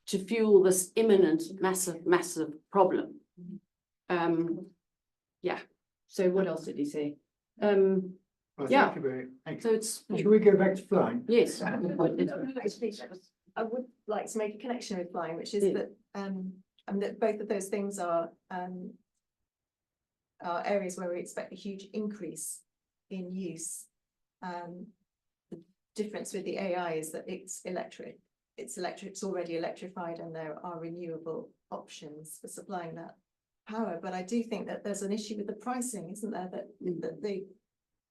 [SPEAKER 6] to fuel this imminent, massive problem. Yeah. So what else did he say?
[SPEAKER 2] Well,
[SPEAKER 6] Yeah.
[SPEAKER 2] thank you very, thank
[SPEAKER 6] So
[SPEAKER 2] you.
[SPEAKER 6] it's,
[SPEAKER 2] Shall we go back to flying?
[SPEAKER 6] yes.
[SPEAKER 3] Actually, I would like to make a connection with flying, which is that that both of those things are areas where we expect a huge increase in use. The difference with the AI is that it's electric. It's already electrified, and there are renewable options for supplying that power. But I do think that there's an issue with the pricing, isn't there? That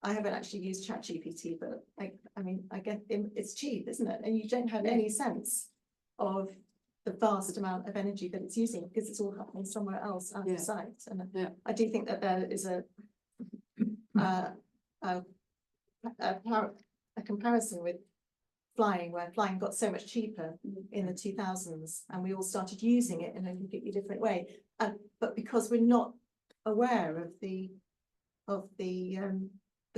[SPEAKER 3] I haven't actually used ChatGPT, but I mean, I get it's cheap, isn't it? And you don't have any sense of the vast amount of energy that it's using because it's all happening somewhere else out of sight. And I do think that there is a comparison with flying, where flying got so much cheaper in the 2000s, and we all started using it in a completely different way. But because we're not aware of the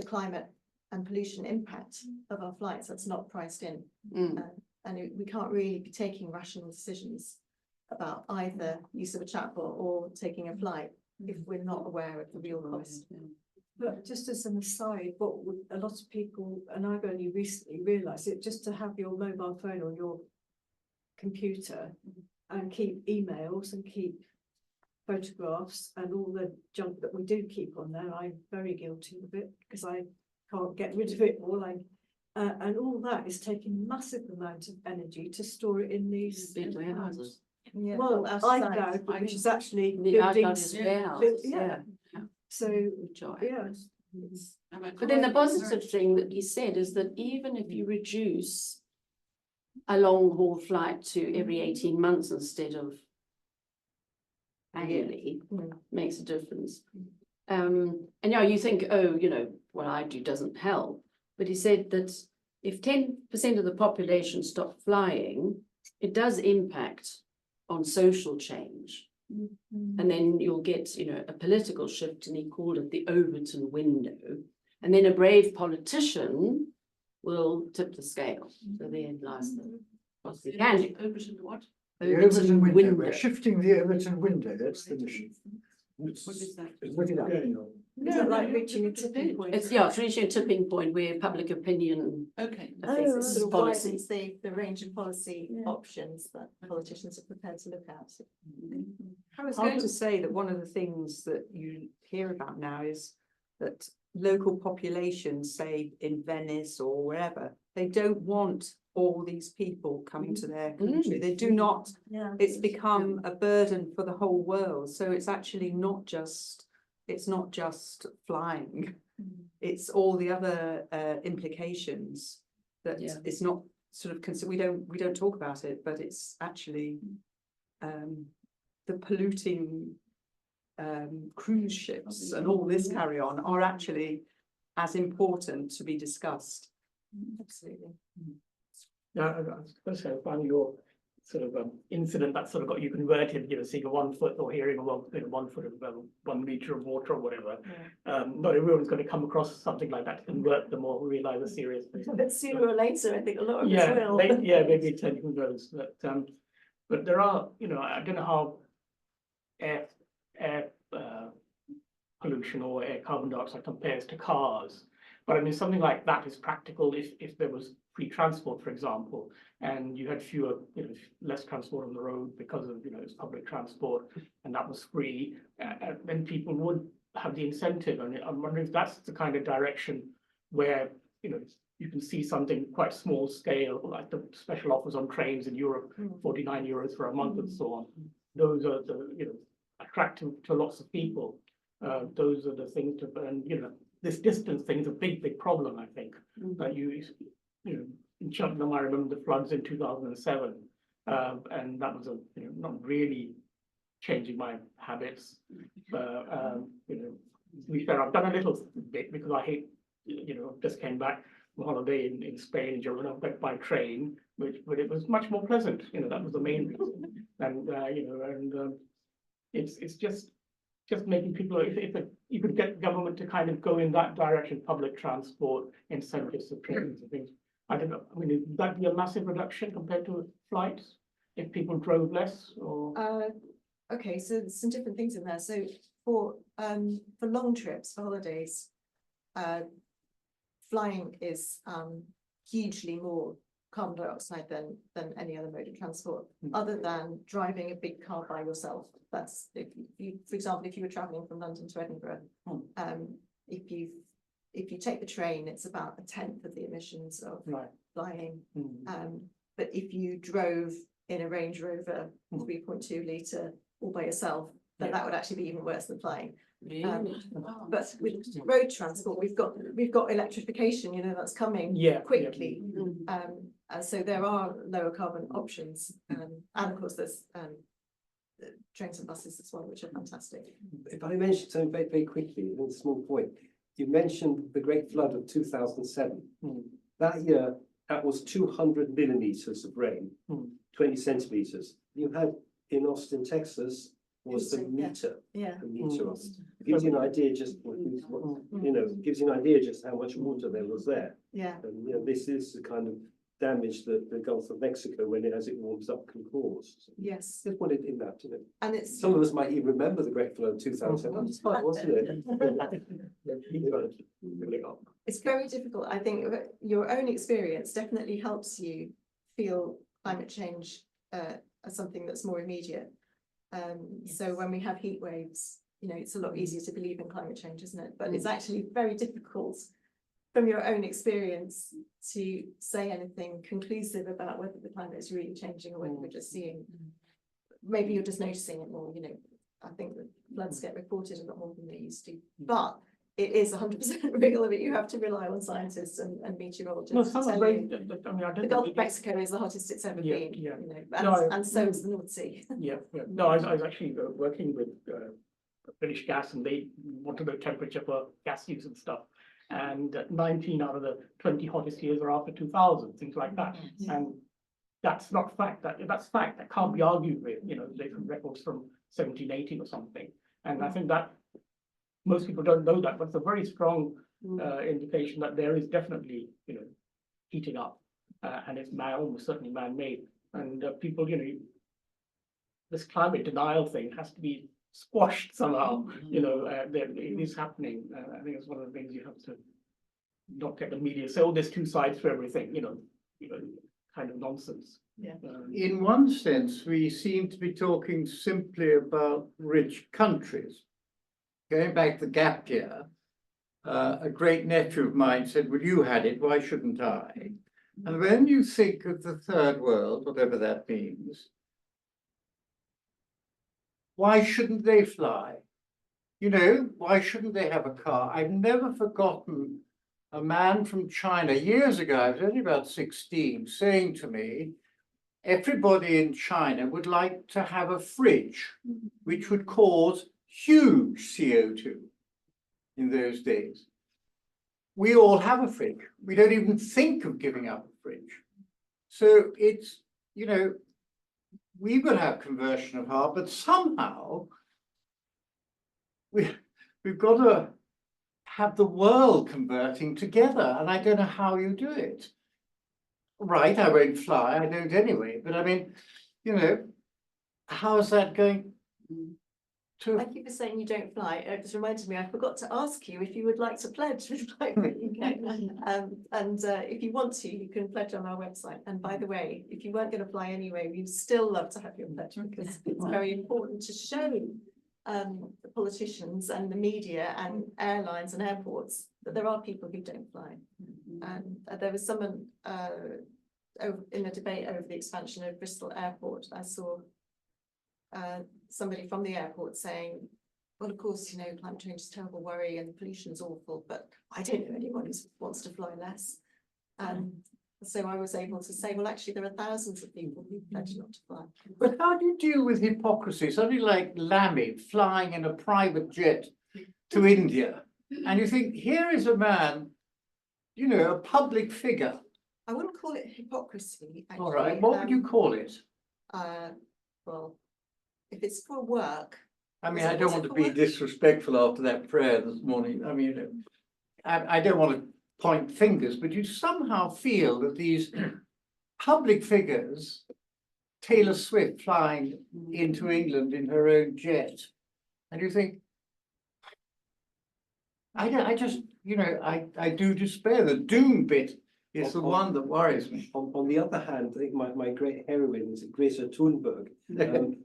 [SPEAKER 3] climate and pollution impact of our flights, that's not priced in. And we can't really be taking rational decisions about either use of a chatbot or taking a flight if we're not aware of the real cost.
[SPEAKER 9] But just as an aside, what would a lot of people, and I've only recently realised it, just to have your mobile phone on your computer and keep emails and keep photographs and all the junk that we do keep on there. I'm very guilty of it because I can't get rid of it all. And all that is taking massive amount of energy to store it in these
[SPEAKER 6] Big warehouses.
[SPEAKER 3] Yeah,
[SPEAKER 9] well, iCloud, which is actually
[SPEAKER 6] The
[SPEAKER 9] building.
[SPEAKER 6] iCloud is warehouse.
[SPEAKER 9] Yeah. So yeah.
[SPEAKER 6] But then the positive thing that he said is that even if you reduce a long haul flight to every 18 months instead of annually, makes a difference. And yeah, you think, oh, you know, what I do doesn't help. But he said that if 10% of the population stop flying, it does impact on social change. And then you'll get, you know, a political shift, and he called it the Overton window. And then a brave politician will tip the scale. So there lies the what's the Overton what?
[SPEAKER 2] The Overton window. We're shifting the Overton window. That's the mission.
[SPEAKER 6] What is that?
[SPEAKER 2] Look it up.
[SPEAKER 9] Is that like reaching a tipping point?
[SPEAKER 6] It's it's reaching a tipping point where public opinion
[SPEAKER 3] Okay.
[SPEAKER 6] affects
[SPEAKER 3] It sort of
[SPEAKER 6] policy.
[SPEAKER 3] widens the range of policy options that politicians are prepared to look at.
[SPEAKER 10] I was going to say that one of the things that you hear about now is that local populations, say in Venice or wherever, they don't want all these people coming to their country. They do not. It's become a burden for the whole world. So it's actually not just, it's not just flying. It's all the other implications that it's not sort of we don't talk about it, but it's actually the polluting cruise ships and all this carry on are actually as important to be discussed.
[SPEAKER 3] Absolutely.
[SPEAKER 11] Yeah, I was going to say, I find your sort of incident that sort of got you converted, you know, seeing a 1 foot or hearing a 1 foot of 1 meter of water or whatever. Not everyone's going to come across something like that to convert them or realize the serious thing.
[SPEAKER 3] But sooner or later, I think a lot of us will.
[SPEAKER 11] Maybe 10 who knows. But there are, you know, I don't know how air pollution or air carbon dioxide compares to cars. But I mean, something like that is practical if there was free transport, for example, and you had fewer, less transport on the road because of, it's public transport, and that was free, then people would have the incentive. And I'm wondering if that's the kind of direction where, you can see something quite small scale, like the special offers on trains in Europe, 49 euros for a month and so on. Those are the, attractive to lots of people. Those are the things to, and this distance thing is a big problem, I think. That in Cheltenham, I remember the floods in 2007, and that was not really changing my habits. To be fair, I've done a little bit because I hate, just came back from holiday in Spain, Girona, went by train, but it was much more pleasant. That was the main reason. And it's just making people, if you could get government to kind of go in that direction, public transport, incentives for trains and things. I don't know. I mean, would that be a massive reduction compared to flights if people drove less? Or
[SPEAKER 3] Okay, so there's some different things in there. So for long trips, for holidays, flying is hugely more carbon dioxide than any other mode of transport, other than driving a big car by yourself. That's if you, for example, if you were traveling from London to Edinburgh, if you take the train, it's about 1/10 of the emissions of flying. But if you drove in a Range Rover 3.2 litre all by yourself, then that would actually be even worse than flying. But with road transport, we've got electrification, that's coming quickly. So there are lower carbon options, and of course there's trains and buses as well, which are fantastic.
[SPEAKER 8] If I mention something very, very quickly, a small point, you mentioned the Great Flood of 2007. That year, that was 200 millimeters of rain, 20 centimeters. You had in Austin, Texas, was the meter. The meter of it. Gives you an idea just gives you an idea just how much water there was there. And this is the kind of damage that the Gulf of Mexico, as it warms up, can cause.
[SPEAKER 3] Yes.
[SPEAKER 8] Just wanted in that,
[SPEAKER 3] And it's
[SPEAKER 8] some of us might even remember the Great Flood of 2007. That was fun, wasn't it?
[SPEAKER 3] It's very difficult. I think your own experience definitely helps you feel climate change as something that's more immediate. So when we have heat waves, it's a lot easier to believe in climate change, isn't it? But it's actually very difficult from your own experience to say anything conclusive about whether the climate is really changing or whether we're just seeing, maybe you're just noticing it more. I think that floods get reported a lot more than they used to, but it is 100% real that you have to rely on scientists and meteorologists. The Gulf of Mexico is the hottest it's ever been, and so is the North Sea.
[SPEAKER 11] No, I was actually working with British Gas, and they wanted the temperature for gas use and stuff. And 19 out of the 20 hottest years are after 2000, things like that. And that's not fact. That's fact that can't be argued with. They from records from 1780 or something. And I think that most people don't know that, but it's a very strong indication that there is definitely, heating up, and it's almost certainly man-made. And people, this climate denial thing has to be squashed somehow. It is happening. I think it's one of the things you have to not get the media say, "Oh, there's two sides to everything." Kind of nonsense.
[SPEAKER 4] In one sense, we seem to be talking simply about rich countries. Going back to the gap year, a great nephew of mine said, "Well, you had it, why shouldn't I?" And when you think of the third world, whatever that means, why shouldn't they fly? Why shouldn't they have a car? I've never forgotten a man from China years ago, I was only about 16, saying to me, everybody in China would like to have a fridge, which would cause huge CO2 in those days. We all have a fridge. We don't even think of giving up a fridge. So it's, we've got to have conversion of heart, but somehow we've got to have the world converting together. And I don't know how you do it. Right, I won't fly, I don't anyway. But I mean, how is that going?
[SPEAKER 3] Thank you for saying you don't fly. It just reminded me, I forgot to ask you if you would like to pledge with Fly Free UK. If you want to, you can pledge on our website. And by the way, if you weren't going to fly anyway, we'd still love to have your pledge because it's very important to show the politicians and the media and airlines and airports that there are people who don't fly. And there was someone in the debate over the expansion of Bristol Airport. I saw somebody from the airport saying, well, of course, you know, climate change is a terrible worry and pollution is awful, but I don't know anyone who wants to fly less. So I was able to say, well, actually, there are thousands of people who pledge not to fly.
[SPEAKER 4] But how do you deal with hypocrisy? Somebody like Lammy flying in a private jet to India, and you think, here is a man, you know, a public figure.
[SPEAKER 3] I wouldn't call it hypocrisy. Actually.
[SPEAKER 4] All right, what would you call it?
[SPEAKER 3] Well, if it's for work.
[SPEAKER 4] I mean, I don't want to be disrespectful after that prayer this morning. I mean, you know, I don't want to point fingers, but you somehow feel that these public figures, Taylor Swift flying into England in her own jet, and you think, I just, you know, I do despair. The doom bit is the one that worries me.
[SPEAKER 8] On the other hand, I think my great heroine is Greta Thunberg.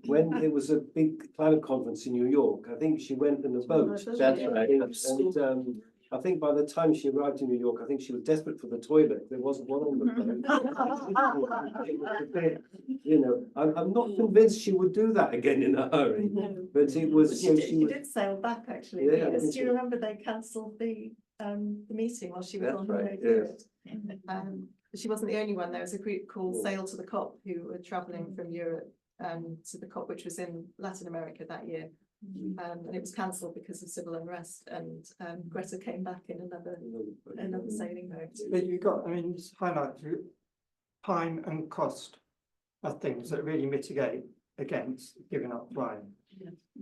[SPEAKER 8] When there was a big climate conference in New York, I think she went in a boat.
[SPEAKER 4] That's right.
[SPEAKER 8] And I think by the time she arrived in New York, I think she was desperate for the toilet. There wasn't one on the boat. You know, I'm not convinced she would do that again in a hurry. But it was.
[SPEAKER 3] She did sail back actually.
[SPEAKER 8] Yeah,
[SPEAKER 3] because do you remember they cancelled the meeting while she was on her way to it? She wasn't the only one. There was a group called Sail to the COP who were travelling from Europe to the COP, which was in Latin America that year. And it was cancelled because of civil unrest, and Greta came back in another sailing boat.
[SPEAKER 2] But you got, I mean, it's highlight time and cost are things that really mitigate against giving up flying.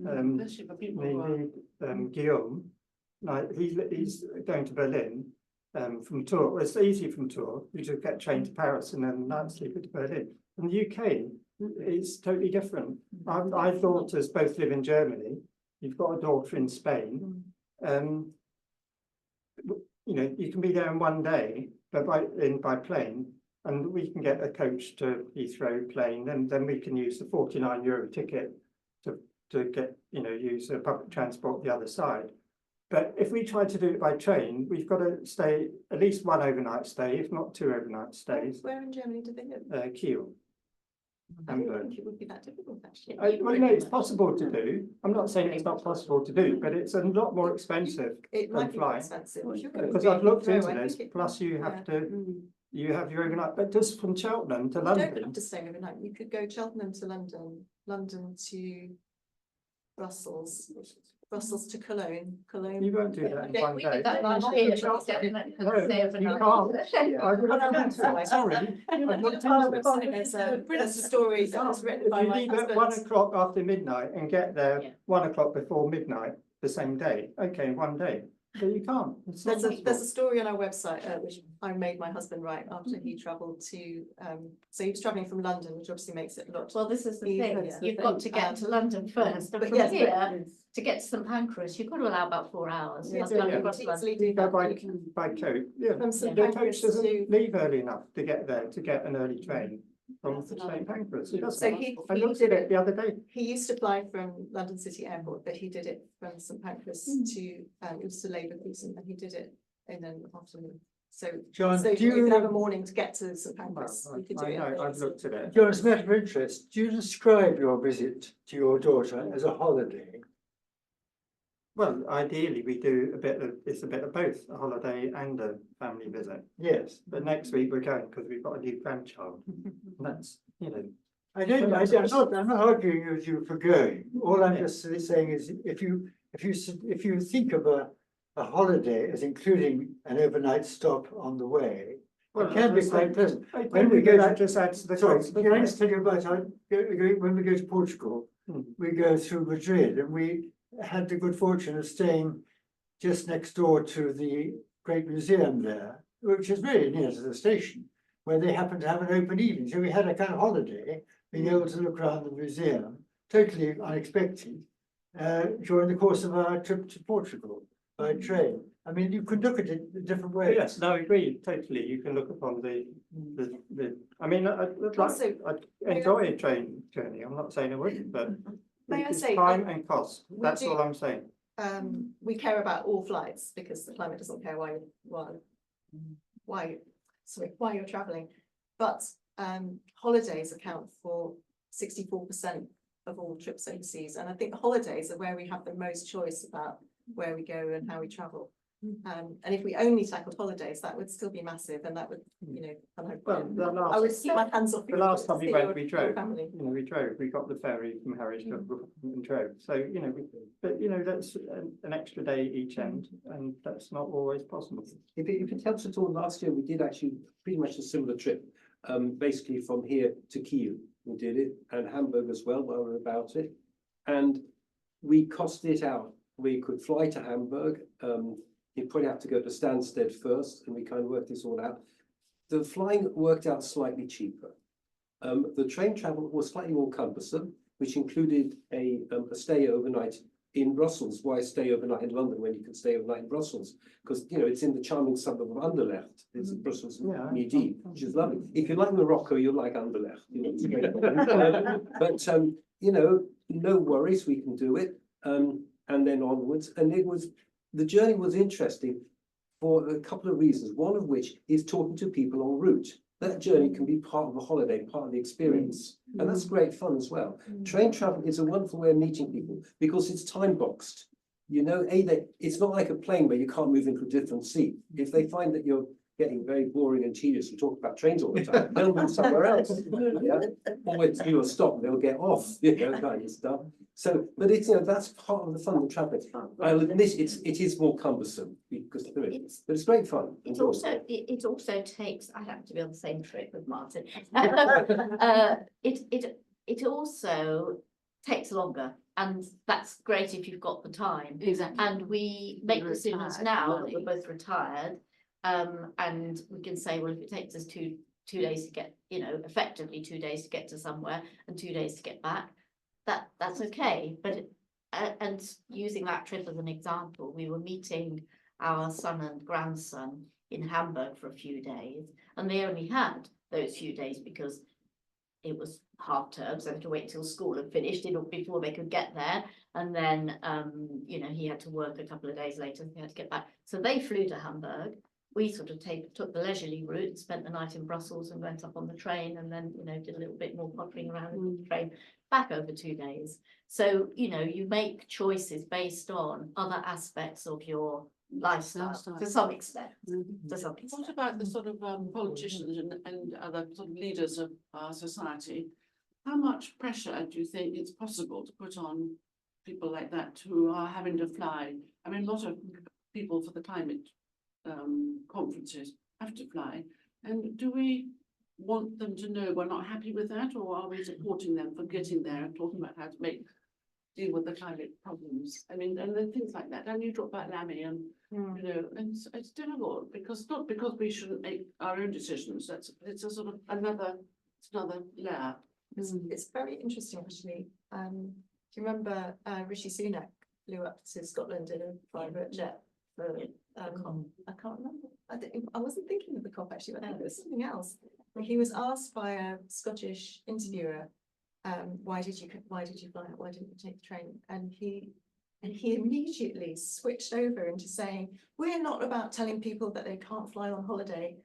[SPEAKER 6] Especially for people who are.
[SPEAKER 2] Guillaume, like he's going to Berlin from Tours. Well, it's easy from Tours. You just get a train to Paris and then night sleeper to Berlin. In the UK, it's totally different. I've daughters both live in Germany. You've got a daughter in Spain. You know, you can be there in one day, but by plane, and we can get a coach to Heathrow plane, and then we can use the €49 ticket to get, you know, use public transport the other side. But if we try to do it by train, we've got to stay at least one overnight stay, if not 2 overnight stays.
[SPEAKER 3] Where in Germany do they live?
[SPEAKER 2] Kiel.
[SPEAKER 3] I don't think it would be that difficult actually.
[SPEAKER 2] Well, no, it's possible to do. I'm not saying it's not possible to do, but it's a lot more expensive
[SPEAKER 3] It
[SPEAKER 2] than
[SPEAKER 3] might be more
[SPEAKER 2] flying.
[SPEAKER 3] expensive.
[SPEAKER 2] Because I've looked into this, plus you have to, you have your overnight, but just from Cheltenham to
[SPEAKER 3] You
[SPEAKER 2] London.
[SPEAKER 3] don't have to stay overnight. You could go Cheltenham to London, London to Brussels, Brussels to Cologne, Cologne.
[SPEAKER 2] You won't do that in one
[SPEAKER 7] We
[SPEAKER 2] day.
[SPEAKER 7] did that last year, definitely.
[SPEAKER 2] No, you can't. I've looked into it, sorry. I've looked into it.
[SPEAKER 3] There's a story that was written by
[SPEAKER 2] If you
[SPEAKER 3] my
[SPEAKER 2] leave at
[SPEAKER 3] husband.
[SPEAKER 2] 1 o'clock after midnight and get there
[SPEAKER 7] Yeah.
[SPEAKER 2] 1 o'clock before midnight the same day, okay, one day, but you can't. It's not
[SPEAKER 3] There's a
[SPEAKER 2] possible.
[SPEAKER 3] story on our website, which I made my husband write after he travelled to, so he was travelling from London, which obviously makes it a lot.
[SPEAKER 7] Well, this is the
[SPEAKER 3] Yeah,
[SPEAKER 7] thing,
[SPEAKER 3] yeah.
[SPEAKER 7] you've got to get to London first, and
[SPEAKER 3] But
[SPEAKER 7] from
[SPEAKER 3] yes,
[SPEAKER 7] here, to get to St Pancras, you've got to allow about 4 hours.
[SPEAKER 3] Yes,
[SPEAKER 7] You've got to
[SPEAKER 2] yeah.
[SPEAKER 7] cross London.
[SPEAKER 3] easily do
[SPEAKER 2] You go
[SPEAKER 3] that.
[SPEAKER 2] by coach, yeah.
[SPEAKER 3] From St
[SPEAKER 2] The
[SPEAKER 3] Pancras
[SPEAKER 2] coach doesn't
[SPEAKER 3] to.
[SPEAKER 2] leave early enough to get there, to get an early train from St Pancras. It doesn't.
[SPEAKER 3] So he
[SPEAKER 2] looked
[SPEAKER 3] did
[SPEAKER 2] at it the other day.
[SPEAKER 3] He used to fly from London City Airport, but he did it from St Pancras to, it was to Labour Crescent, and he did it in an afternoon. So,
[SPEAKER 2] John,
[SPEAKER 3] so
[SPEAKER 2] do
[SPEAKER 3] you could have a
[SPEAKER 2] you,
[SPEAKER 3] morning to get to St Pancras.
[SPEAKER 2] well,
[SPEAKER 3] You could do
[SPEAKER 2] I
[SPEAKER 3] it.
[SPEAKER 2] know, I've looked at it.
[SPEAKER 12] John, as a matter of interest, do you describe your visit to your daughter as a holiday?
[SPEAKER 2] Well, ideally, we do it's a bit of both, a holiday and a family visit.
[SPEAKER 12] Yes.
[SPEAKER 2] But next week we're going because we've got a new grandchild. And that's, you know.
[SPEAKER 12] I'm not arguing with you for going. All I'm just saying is if you think of a holiday as including an overnight stop on the way, it can be quite pleasant. When we go
[SPEAKER 2] that just adds to the
[SPEAKER 12] Sorry,
[SPEAKER 2] cost.
[SPEAKER 12] can I just tell you about when we go to Portugal, we go through Madrid, and we had the good fortune of staying just next door to the great museum there, which is very near to the station, where they happened to have an open evening. So we had a kind of holiday, being able to look around the museum, totally unexpected. during the course of our trip to Portugal by train. I mean, you could look at it in different ways.
[SPEAKER 13] Yes, no, I agree, totally. You can look upon I mean,
[SPEAKER 3] Also,
[SPEAKER 13] I'd enjoy a train journey. I'm not saying I wouldn't, but
[SPEAKER 3] May I
[SPEAKER 13] it's
[SPEAKER 3] say,
[SPEAKER 13] time and cost.
[SPEAKER 3] we
[SPEAKER 13] That's
[SPEAKER 3] do-
[SPEAKER 13] all I'm saying.
[SPEAKER 3] we care about all flights because the climate doesn't care why you're traveling. But holidays account for 64% of all trips overseas. And I think holidays are where we have the most choice about where we go and how we travel. And if we only tackled holidays, that would still be massive, and that would, you know,
[SPEAKER 13] Well,
[SPEAKER 3] I would keep my hands off.
[SPEAKER 13] the last time we went, we
[SPEAKER 3] your
[SPEAKER 13] drove.
[SPEAKER 3] family.
[SPEAKER 13] You know, we drove. We got the ferry from Harrispe and drove. So you know, but you know, that's an extra day each end, and that's not always possible.
[SPEAKER 8] If it helps at all, last year we did actually pretty much a similar trip, basically from here to Kiel. We did it, and Hamburg as well while we were about it. And we costed it out. We could fly to Hamburg. You'd probably have to go to Stansted first, and we kind of worked this all out. The flying worked out slightly cheaper. The train travel was slightly more cumbersome, which included a stay overnight in Brussels. Why stay overnight in London when you can stay overnight in Brussels? Because you know it's in the charming suburb of Anderlecht. It's in Brussels Midi, which is lovely. If you like Morocco, you'll like Anderlecht. You know, it's great. But you know, no worries, we can do it. And then onwards, and the journey was interesting for a couple of reasons. One of which is talking to people en route. That journey can be part of the holiday, part of the experience, and that's great fun as well. Train travel is a wonderful way of meeting people because it's time boxed. You know, it's not like a plane where you can't move into a different seat. If they find that you're getting very boring and tedious and talk about trains all the time, they'll move somewhere else. Yeah? Or when you stop, they'll get off, you know, kind of stuff. So, but it's, you know, that's part of the fun of traveling. I'll admit it is more cumbersome because of it, but it's great fun.
[SPEAKER 7] It also takes, I happen to be on the same trip with Martin. It also takes longer, and that's great if you've got the time.
[SPEAKER 6] Exactly.
[SPEAKER 7] And we make decisions now that we're both retired, and we can say, well, if it takes us two days to get, you know, effectively 2 days to get to somewhere and 2 days to get back, that's okay. But and using that trip as an example, we were meeting our son and grandson in Hamburg for a few days, and they only had those few days because it was half term, so they had to wait till school had finished before they could get there. And then, you know, he had to work a couple of days later, and he had to get back. So they flew to Hamburg. We sort of took the leisurely route, spent the night in Brussels and went up on the train, and then, you know, did a little bit more pottering around in the train, back over 2 days. So, you know, you make choices based on other aspects of your lifestyle to some extent.
[SPEAKER 6] What about the sort of politicians and other sort of leaders of our society? How much pressure do you think it's possible to put on people like that who are having to fly? I mean, a lot of people for the climate conferences have to fly, and do we want them to know we're not happy with that, or are we supporting them for getting there and talking about how to deal with the climate problems? I mean, and then things like that. And you talk about Lammy, and you know, and it's difficult because not because we shouldn't make our own decisions. It's a sort of another layer.
[SPEAKER 3] It's very interesting actually. Do you remember Rishi Sunak flew up to Scotland in a private jet for I can't remember. I wasn't thinking of the COP actually, but I think it was something else. He was asked by a Scottish interviewer, why did you fly out? Why didn't you take the train? And he immediately switched over into saying, we're not about telling people that they can't fly on holiday.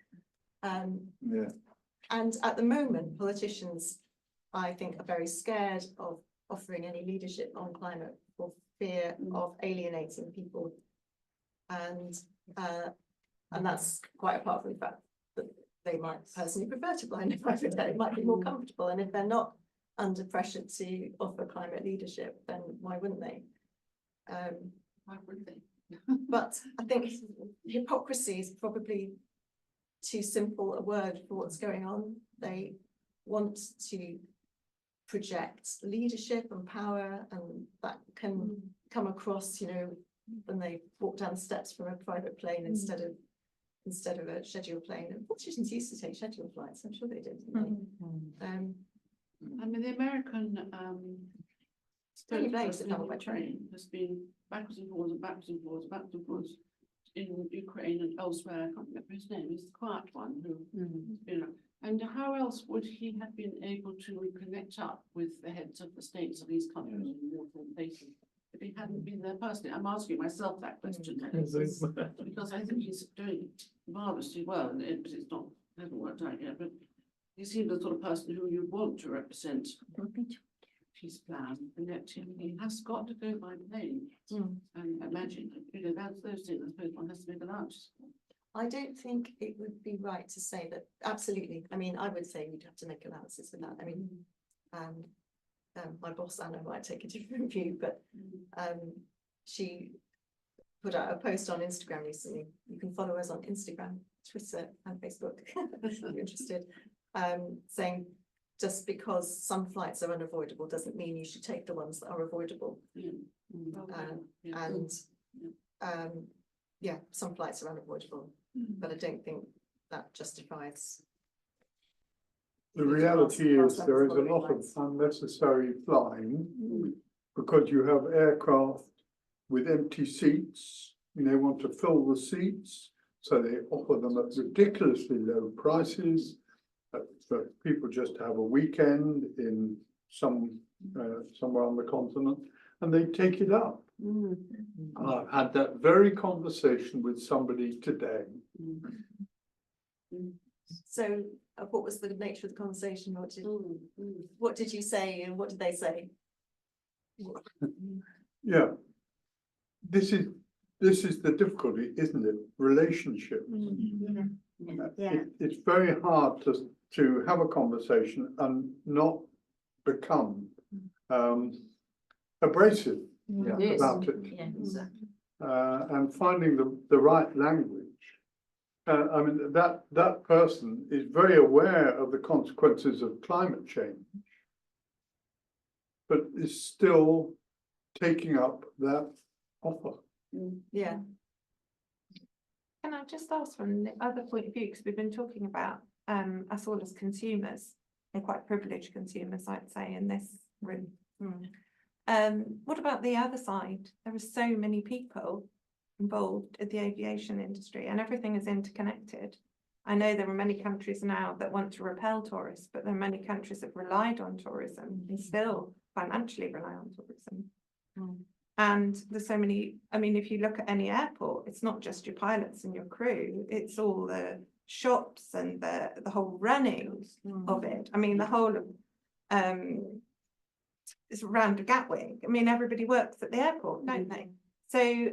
[SPEAKER 3] And at the moment, politicians, I think, are very scared of offering any leadership on climate for fear of alienating people. And that's quite apart from the fact that they might personally prefer to fly in a private jet. It might be more comfortable, and if they're not under pressure to offer climate leadership, then why wouldn't they?
[SPEAKER 6] Why wouldn't they?
[SPEAKER 3] But I think hypocrisy is probably too simple a word for what's going on. They want to project leadership and power, and that can come across, you know, when they walk down the steps from a private plane instead of a scheduled plane. And politicians used to take scheduled flights, I'm sure they did, didn't they?
[SPEAKER 6] I mean, the American
[SPEAKER 3] Really
[SPEAKER 6] spokesperson
[SPEAKER 3] nice to
[SPEAKER 6] in
[SPEAKER 3] know about
[SPEAKER 6] Ukraine has been backwards and forwards and backwards and forwards, backwards and forwards in Ukraine and elsewhere. I can't remember his name. He's the quiet one who has been. And how else would he have been able to connect up with the heads of the states of these countries in wartime places if he hadn't been there personally? I'm asking myself that question because I think he's doing marvelously well, and it's not hasn't worked out yet. But he seems the sort of person who you want to represent his plan, and yet he has got to go by plane. And imagine, that's those things. I suppose one has to make allowances.
[SPEAKER 3] I don't think it would be right to say that, absolutely, I mean, I would say we'd have to make allowances for that, I mean, my boss Anna might take a different view, but she put out a post on Instagram recently. You can follow us on Instagram, Twitter and Facebook if you're interested, saying just because some flights are unavoidable doesn't mean you should take the ones that are avoidable. Yeah, some flights are unavoidable, but I don't think that justifies.
[SPEAKER 14] The reality is there is a lot of unnecessary flying because you have aircraft with empty seats and they want to fill the seats, so they offer them at ridiculously low prices for people just to have a weekend in somewhere on the continent, and they take it up. And I've had that very conversation with somebody today.
[SPEAKER 3] So what was the nature of the conversation? What did you say and what did they say?
[SPEAKER 14] Yeah, this is the difficulty, isn't it? Relationships. It's very hard to have a conversation and not become abrasive about it. And finding the right language. I mean, that person is very aware of the consequences of climate change, but is still taking up that offer.
[SPEAKER 3] Yeah.
[SPEAKER 5] Can I just ask from the other point of view, because we've been talking about us all as consumers, and quite privileged consumers, I'd say, in this room. What about the other side? There are so many people involved in the aviation industry, and everything is interconnected. I know there are many countries now that want to repel tourists, but there are many countries that relied on tourism and still financially rely on tourism. And there's so many, I mean, if you look at any airport, it's not just your pilots and your crew, it's all the shops and the whole running of it. I mean, the whole of it's around Gatwick. I mean, everybody works at the airport, don't they? So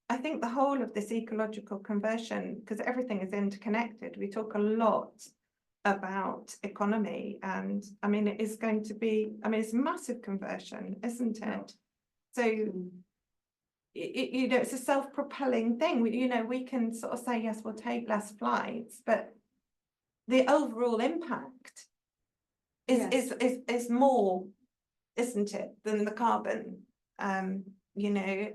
[SPEAKER 5] I think the whole of this ecological conversion, because everything is interconnected, we talk a lot about economy, and I mean, it is going to be, I mean, it's a massive conversion, isn't it? So, you know, it's a self-propelling thing. We can sort of say, yes, we'll take less flights, but the overall impact is more, isn't it, than the carbon, you know.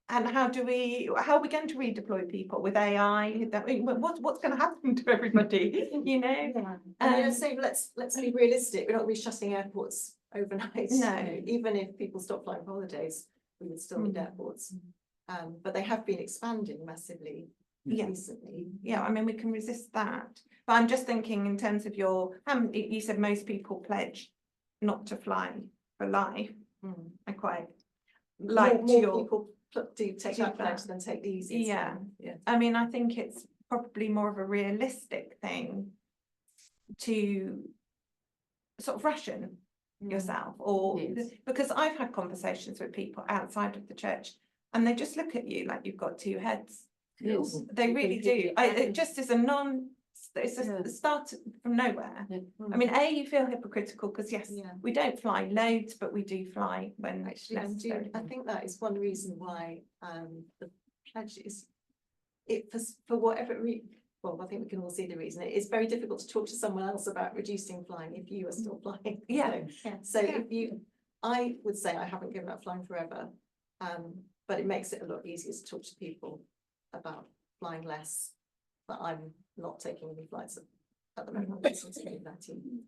[SPEAKER 5] And how are we going to redeploy people with AI? What's going to happen to everybody? You know.
[SPEAKER 3] And so let's be realistic. We're not going to be shutting airports overnight.
[SPEAKER 5] No.
[SPEAKER 3] Even if people stop flying holidays, we would still need airports. But they have been expanding massively recently.
[SPEAKER 5] Yeah, I mean, we can resist that. But I'm just thinking in terms of you said most people pledge not to fly for life. I quite like
[SPEAKER 3] more people do take that pledge than take the easiest.
[SPEAKER 5] Yeah. I mean, I think it's probably more of a realistic thing to sort of ration yourself, or because I've had conversations with people outside of the church and they just look at you like you've got two heads. They really do. It just is it's a start from nowhere. I mean, you feel hypocritical because we don't fly loads, but we do fly when necessary.
[SPEAKER 3] I think that is one reason why the pledge is for whatever reason. Well, I think we can all see the reason. It is very difficult to talk to someone else about reducing flying if you are still flying. I would say I haven't given up flying forever, but it makes it a lot easier to talk to people about flying less. But I'm not taking any flights at the moment since 2019.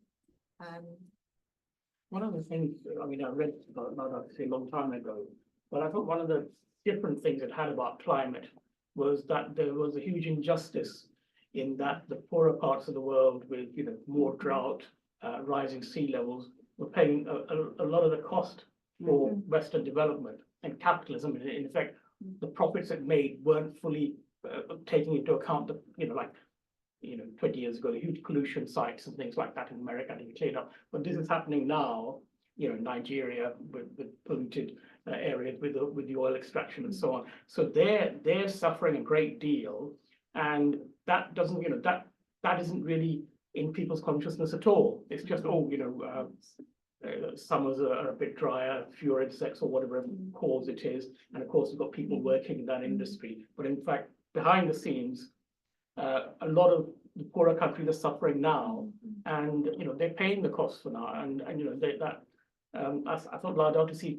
[SPEAKER 11] One of the things, I mean, I read about Laudato Si a long time ago, but I thought one of the different things it had about climate was that there was a huge injustice in that the poorer parts of the world with, you know, more drought, rising sea levels were paying a lot of the cost for Western development and capitalism. In effect, the profits it made weren't fully taking into account the, you know, like, 20 years ago, the huge pollution sites and things like that in America to be cleared up. But this is happening now, Nigeria with polluted areas with the oil extraction and so on. So they're suffering a great deal, and that doesn't, that isn't really in people's consciousness at all. It's just, summers are a bit drier, fewer insects or whatever cause it is. And of course, we've got people working in that industry. But in fact, behind the scenes, a lot of the poorer countries are suffering now, and they're paying the costs for now. And I thought Laudato Si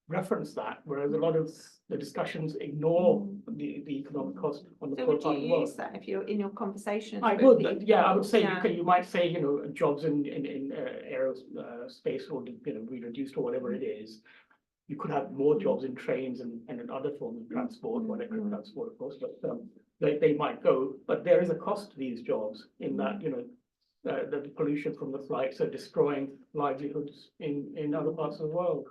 [SPEAKER 11] referenced that, whereas a lot of the discussions ignore the economic cost on the poor part of the world.
[SPEAKER 5] Use that if you're in your conversations?
[SPEAKER 11] I would, yeah, I would say you might say jobs in aerospace will be reduced or whatever it is. You could have more jobs in trains and in other forms of transport, or electric transport, of course, but they might go. But there is a cost to these jobs in that the pollution from the flights are destroying livelihoods in other parts of the world.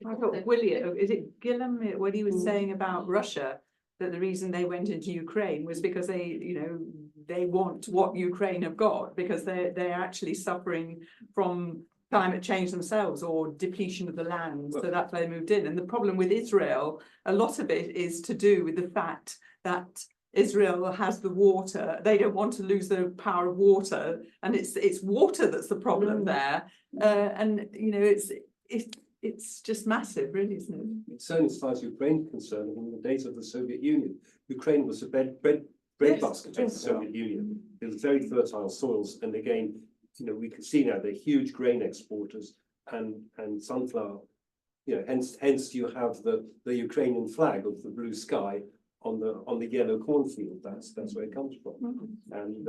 [SPEAKER 10] I thought William, is it Guillaume, what he was saying about Russia, that the reason they went into Ukraine was because they want what Ukraine have got, because they're actually suffering from climate change themselves or depletion of the land. So that's why they moved in. And the problem with Israel, a lot of it is to do with the fact that Israel has the water. They don't want to lose the power of water, and it's water that's the problem there. And it's just massive, really, isn't it?
[SPEAKER 8] It's certainly as far as Ukraine is concerned. In the days of the Soviet Union, Ukraine was a breadbasket of the Soviet Union. It was very fertile soils, and again, we can see now they're huge grain exporters and sunflower. Hence you have the Ukrainian flag of the blue sky on the yellow cornfield. That's where it comes from. And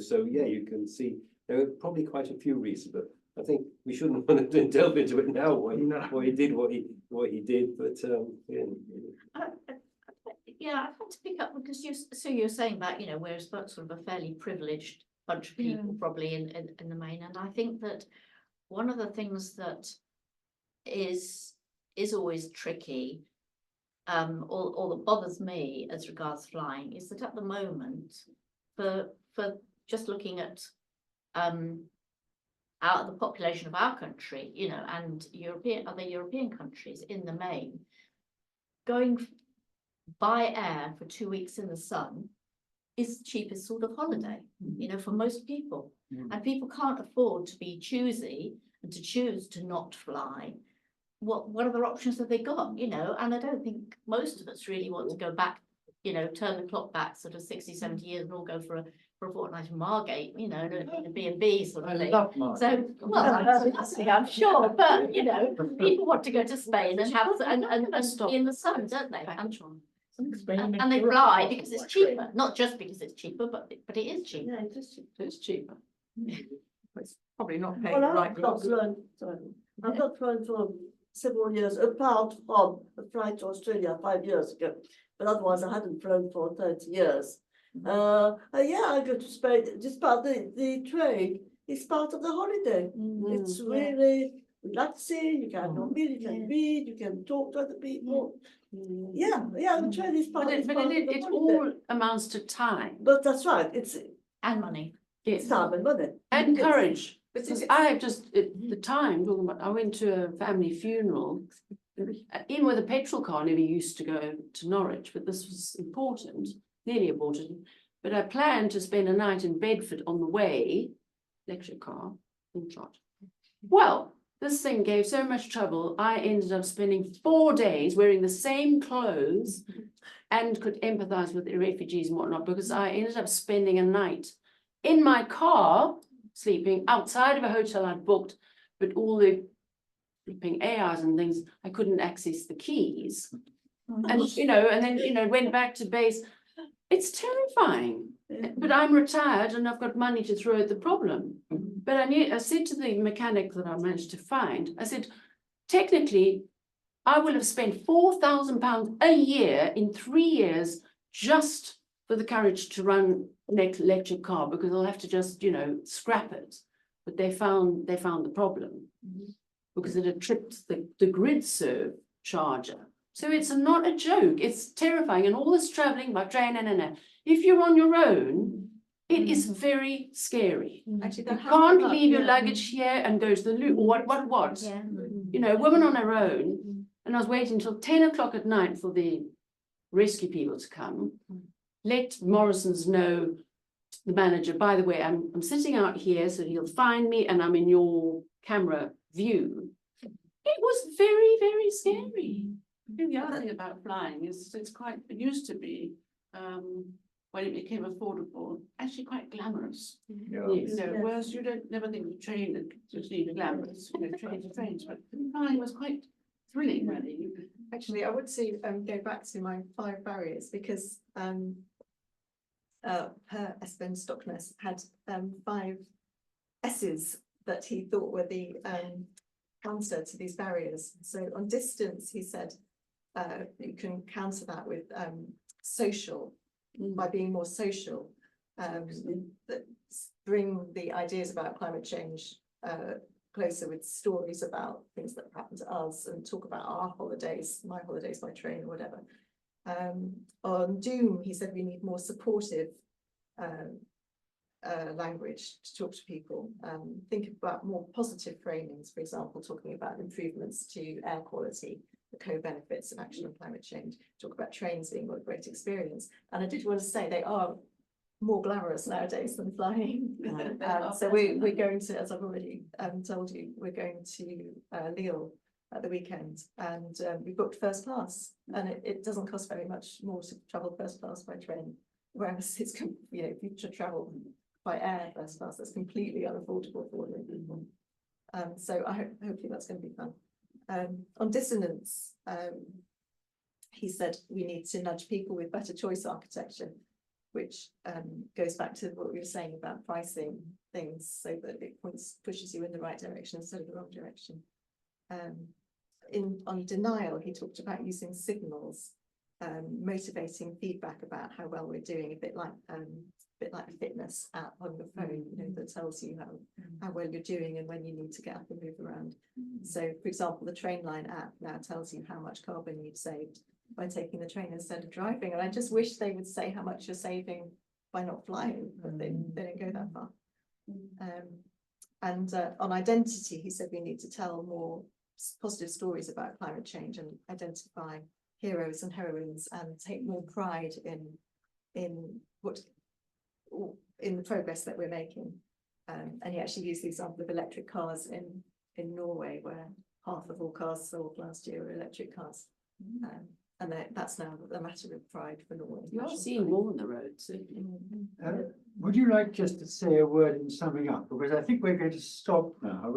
[SPEAKER 8] so yeah, you can see there are probably quite a few reasons, but I think we shouldn't want to delve into it now. What he did, what he did, but
[SPEAKER 7] yeah, I'd like to pick up because you're saying that we're sort of a fairly privileged bunch of people probably in the main, and I think that one of the things that is always tricky, or that bothers me as regards flying, is that at the moment, for just looking at out of the population of our country, and other European countries in the main, going by air for 2 weeks in the sun is the cheapest sort of holiday, for most people. And people can't afford to be choosy and to choose to not fly. What other options have they got, And I don't think most of us really want to go back, turn the clock back sort of 60, 70 years and all go for a fortnight in Margate, in a B&B sort of thing. So, well, I'm sure, but people want to go to Spain and have and be in the sun, don't they? And they fly because it's cheaper, not just because it's cheaper, but it is cheaper.
[SPEAKER 9] Yeah, it is cheaper.
[SPEAKER 10] It's probably not paying the right cost.
[SPEAKER 9] I've not flown for several years, apart from a flight to Australia 5 years ago, but otherwise I hadn't flown for 30 years. Yeah, I go to Spain. Just part the trade is part of the holiday. It's really relaxing. You can have your meal, you can read, you can talk to other people. Yeah, the trade is part.
[SPEAKER 6] But it all amounts to time.
[SPEAKER 9] But that's right.
[SPEAKER 7] And money.
[SPEAKER 9] It's time and money
[SPEAKER 6] And courage. Because I have just at the time talking about, I went to a family funeral. Even with a petrol car, I never used to go to Norwich, but this was important, nearly important. But I planned to spend a night in Bedford on the way, electric car, full shot. Well, this thing gave so much trouble, I ended up spending 4 days wearing the same clothes and could empathize with the refugees and whatnot, because I ended up spending a night in my car, sleeping outside of a hotel I'd booked, but all the flipping ARs and things, I couldn't access the keys. And, and then, went back to base. It's terrifying, but I'm retired and I've got money to throw at the problem. But I said to the mechanic that I managed to find, I said, technically, I will have spent £4,000 a year in 3 years just for the courage to run an electric car, because I'll have to just, scrap it. But they found the problem because it had tripped the grid serve charger. So it's not a joke. It's terrifying. And all this traveling by train, if you're on your own, it is very scary.
[SPEAKER 3] Actually,
[SPEAKER 6] You
[SPEAKER 3] that
[SPEAKER 6] can't leave your luggage here and go to the loo, or what?
[SPEAKER 7] Yeah.
[SPEAKER 6] Woman on her own. And I was waiting until 10 o'clock at night for the rescue people to come. Let Morrison's know, the manager, by the way, I'm sitting out here, so he'll find me and I'm in your camera view. It was very, very scary. I think the other thing about flying is it used to be, when it became affordable, actually quite glamorous. Whereas you don't never think of train and just need glamorous, trains, but flying was quite thrilling, really.
[SPEAKER 3] Actually, I would say go back to my 5 barriers, because her Espen Stockness had 5 S's that he thought were the answer to these barriers. So on distance, he said you can counter that with social, by being more social, that bring the ideas about climate change closer with stories about things that happen to us, and talk about our holidays, my holidays by train or whatever. On doom, he said we need more supportive language to talk to people. Think about more positive framings, for example, talking about improvements to air quality, the co-benefits of action on climate change, talk about trains being a great experience. And I did want to say they are more glamorous nowadays than flying. So we're going to, as I've already told you, we're going to Lille at the weekend, and we booked first class, and it doesn't cost very much more to travel first class by train, whereas it's, if you travel by air first class, that's completely unaffordable for ordinary people. So hopefully that's going to be fun. On dissonance, he said we need to nudge people with better choice architecture, which goes back to what we were saying about pricing things so that it pushes you in the right direction instead of the wrong direction. On denial, he talked about using signals, motivating feedback about how well we're doing, a bit like a fitness app on your phone, that tells you how well you're doing and when you need to get up and move around. So, for example, the Trainline app now tells you how much carbon you've saved by taking the train instead of driving. And I just wish they would say how much you're saving by not flying, but they don't go that far. And on identity, he said we need to tell more positive stories about climate change and identify heroes and heroines and take more pride in the progress that we're making. And he actually used the example of electric cars in Norway, where half of all cars sold last year were electric cars. And that's now a matter of pride for Norway.
[SPEAKER 6] You are seeing more on the roads.
[SPEAKER 12] Would you like just to say a word in summing up? Because I think we're going to stop now,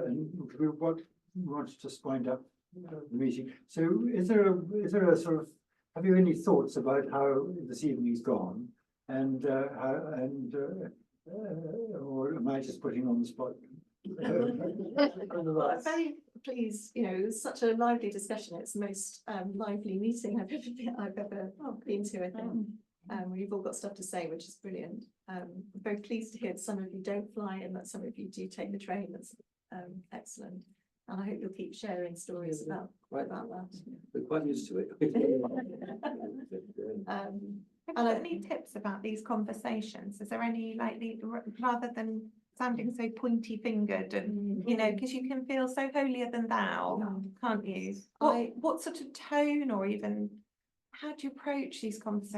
[SPEAKER 12] and we want to just wind up the meeting. So is there a sort of, have you any thoughts about how this evening's gone, and or am I just putting on the spot?
[SPEAKER 3] Well, I'm very pleased, it was such a lively discussion. It's the most lively meeting I've ever been to, I think. We've all got stuff to say, which is brilliant. I'm very pleased to hear that some of you don't fly and that some of you do take the train. That's excellent. And I hope you'll keep sharing stories about that.
[SPEAKER 8] We're quite used to it.
[SPEAKER 5] Have you got any tips about these conversations? Is there any, rather than sounding so pointy fingered and, because you can feel so holier than thou, can't you? What sort of tone, or even how do you approach these conversations?